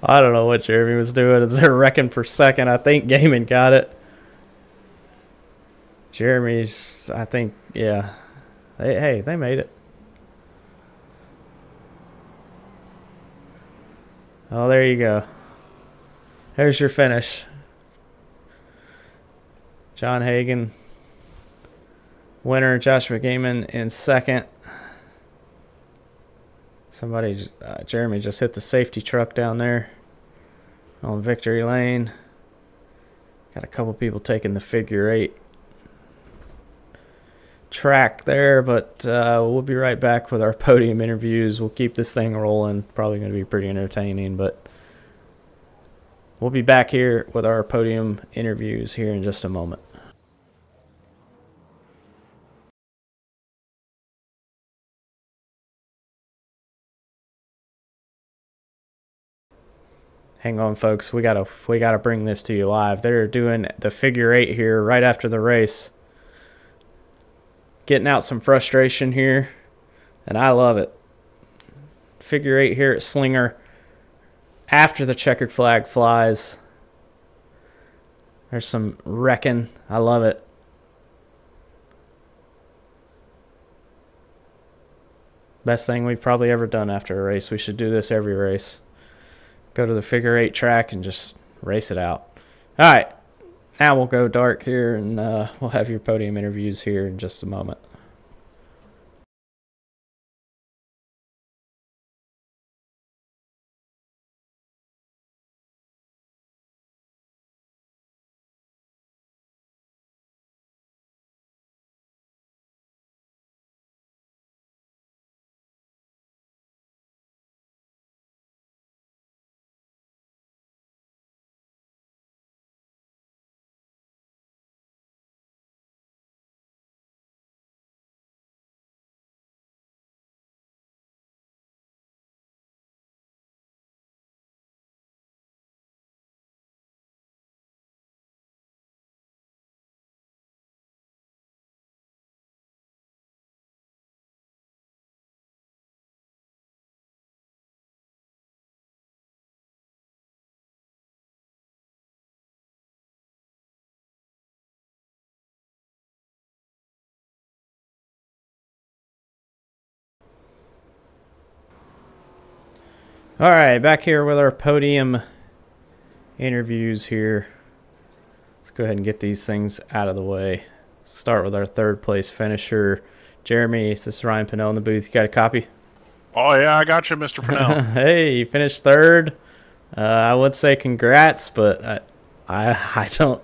I don't know what Jeremy was doing. They're wrecking per second. I think Gaiman got it. Jeremy's, I think, yeah. They made it. Oh, there you go. There's your finish. John Hagan, winner. Joshua Gaiman in second. Jeremy just hit the safety truck down there on victory lane. Got a couple people taking the figure 8 track there, but we'll be right back with our podium interviews. We'll keep this thing rolling. Probably going to be pretty entertaining, but we'll be back here with our podium interviews here in just a moment. Hang on, folks. We gotta bring this to you live. They're doing the figure 8 here right after the race. Getting out some frustration here, and I love it. Figure 8 here at Slinger after the checkered flag flies. There's some wrecking. I love it. Best thing we've probably ever done after a race. We should do this every race. Go to the figure 8 track and just race it out. All right. Now we'll go dark here, and we'll have your podium interviews here in just a moment. All right, back here with our podium interviews here. Let's go ahead and get these things out of the way. Start with our third place finisher, Jeremy. This is Ryan Pinnell in the booth. You got a copy? Oh, yeah, I got you, Mr. Pinnell. Hey, you finished third. I would say congrats, but I don't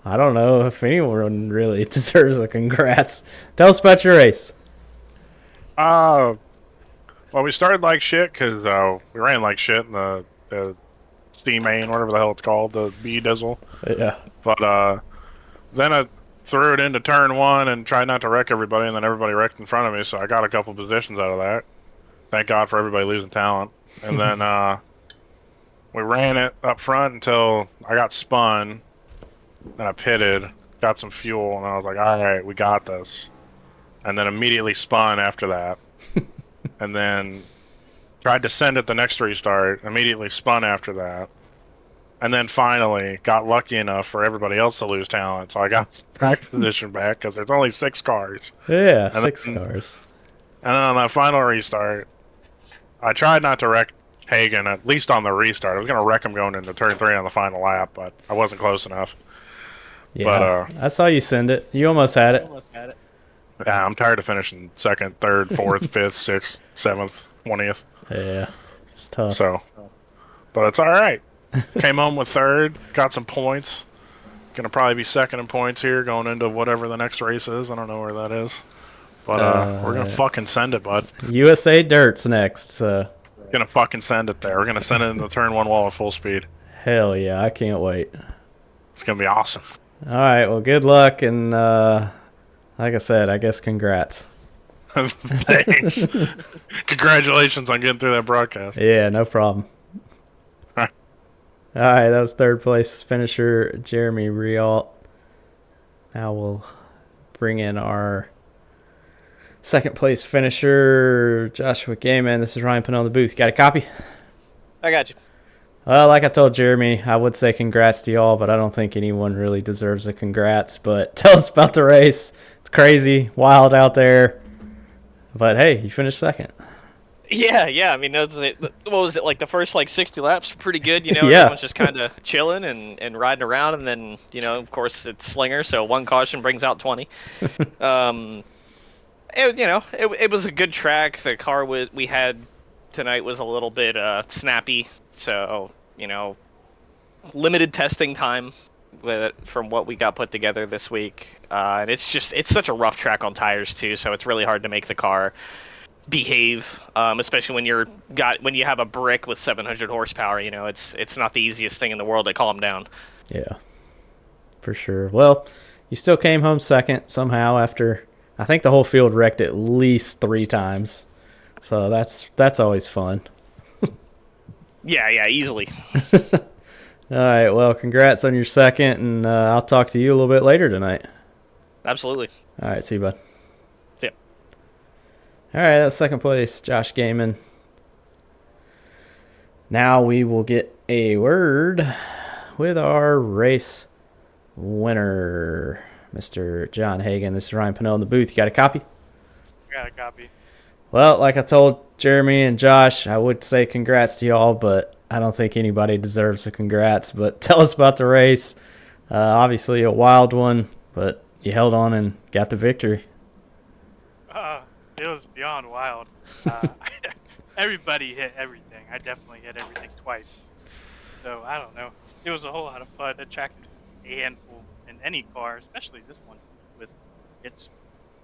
know if anyone really deserves a congrats. Tell us about your race. Well, we started like shit because we ran like shit in the steam main, whatever the hell it's called, the B diesel. Yeah. But then I threw it into turn one and tried not to wreck everybody, and then everybody wrecked in front of me, so I got a couple positions out of that. Thank God for everybody losing talent. And then we ran it up front until I got spun. Then I pitted, got some fuel, and I was like, all right, we got this. And then immediately spun after that. And then tried to send it the next restart, immediately spun after that. And then finally got lucky enough for everybody else to lose talent, so I got practice position back because there's only 6 cars. Yeah, and six then, cars. And then on that final restart, I tried not to wreck Hagen, at least on the restart. I was going to wreck him going into turn 3 on the final lap, but I wasn't close enough. Yeah, I saw you send it. You almost had it. Yeah, I'm tired of finishing 2nd, 3rd, 4th, 5th, 6th, 7th, 20th. Yeah, it's tough. So, but it's all right. Came home with 3rd, got some points. Gonna probably be 2nd in points here going into whatever the next race is. I don't know where that is, but we're gonna fucking send it, bud. USA Dirt's next. Gonna fucking send it there. We're gonna send it in the turn 1 wall at full speed. Hell yeah, I can't wait. It's gonna be awesome. All right, well, good luck, and like I said, I guess congrats. Thanks. Congratulations on getting through that broadcast. Yeah, no problem. All right, that was third place finisher Jeremy Rialt. Now we'll bring in our second place finisher Joshua Gayman. This is Ryan Pinnell in the booth. Got a copy? I got you. Well, like I told Jeremy, I would say congrats to y'all, but I don't think anyone really deserves a congrats. But tell us about the race. It's crazy, wild out there. But hey, you finished second. Yeah. I mean, what was it, like the first 60 laps? Pretty good, Yeah. Everyone's just kind of chilling and riding around, and then of course it's Slinger, so one caution brings out 20. It was a good track. The car we had tonight was a little bit snappy, so limited testing time from what we got put together this week, and it's such a rough track on tires too, so it's really hard to make the car behave, especially when you have a brick with 700 horsepower. It's not the easiest thing in the world to calm down. Yeah, for sure. Well, you still came home second somehow after I think the whole field wrecked at least 3 times, so that's always fun. Yeah, easily. All right, well, congrats on your second, and I'll talk to you a little bit later tonight. Absolutely. All right, see you, bud. See ya. All right, that's second place, Josh Gayman. Now we will get a word with our race winner, Mr. John Hagen. This is Ryan Pinnell in the booth. You got a copy? I got a copy. Well, like I told Jeremy and Josh, I would say congrats to y'all, but I don't think anybody deserves a congrats. But tell us about the race. Obviously a wild one, but you held on and got the victory. It was beyond wild. Everybody hit everything. I definitely hit everything twice. So, I don't know. It was a whole lot of fun. The track is a handful in any car, especially this one, with its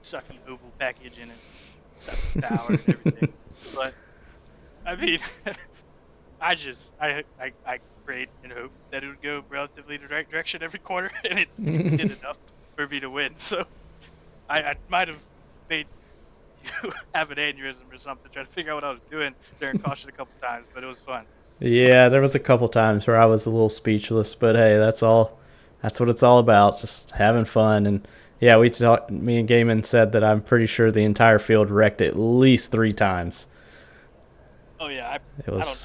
sucky oval package and its sucky power and everything. But, I mean, I prayed and hoped that it would go relatively the right direction every corner, and it did enough for me to win. So, I might have made you have an aneurysm or something, trying to figure out what I was doing during caution a couple times, but it was fun. Yeah, there was a couple times where I was a little speechless, but hey, that's what it's all about, just having fun. And yeah, me and Gayman said that I'm pretty sure the entire field wrecked at least 3 times. Oh yeah, I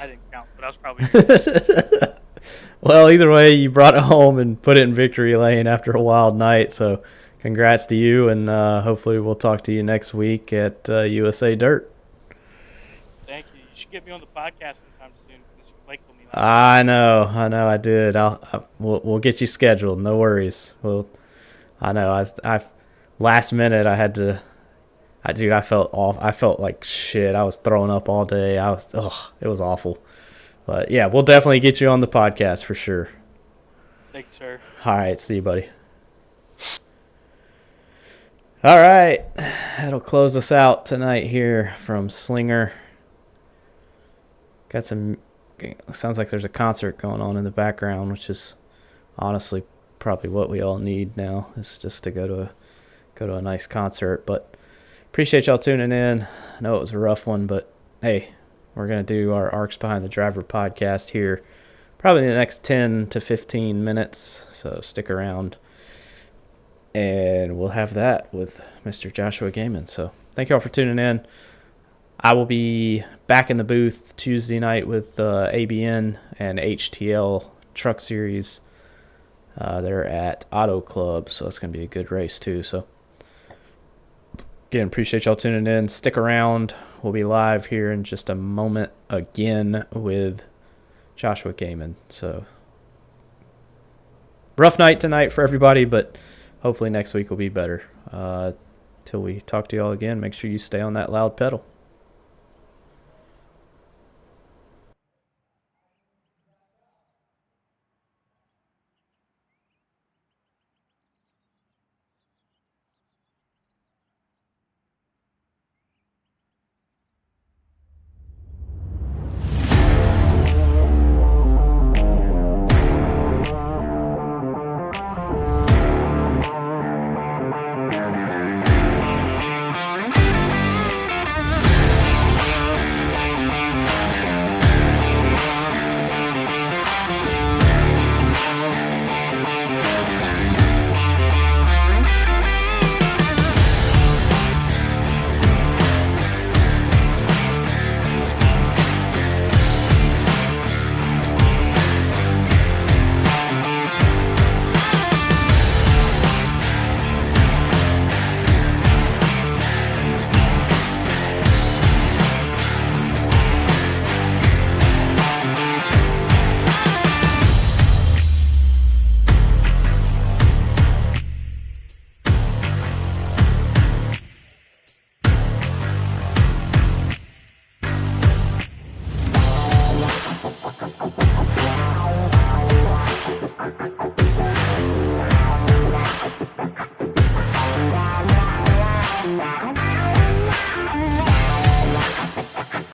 didn't count, but I was probably Well, either way, you brought it home and put it in victory lane after a wild night, so congrats to you, and hopefully we'll talk to you next week at USA Dirt. Thank you. should get me on the podcast sometime soon since you flaked on me. I know, I did. We'll get you scheduled. No worries. Well, I know. I last minute I had to. Dude, I felt off. I felt like shit. I was throwing up all day. It was awful. But yeah, we'll definitely get you on the podcast for sure. Thanks, sir. All right, see you, buddy. All right, that'll close us out tonight here from Slinger. Got some. Sounds like there's a concert going on in the background, which is honestly probably what we all need now. Is just to go to a nice concert. But appreciate y'all tuning in. I know it was a rough one, but hey, we're going to do our ARCS Behind the Driver podcast here probably in the next 10 to 15 minutes, so stick around. And we'll have that with Mr. Joshua Gaiman. So thank y'all for tuning in. I will be back in the booth Tuesday night with ABN and HTL Truck Series. They're at Auto Club, so it's going to be a good race too. So again, appreciate y'all tuning in. Stick around. We'll be live here in just a moment again with Joshua Gaiman. So rough night tonight for everybody, but hopefully next week will be better. Till we talk to y'all again, make sure you stay on that loud pedal.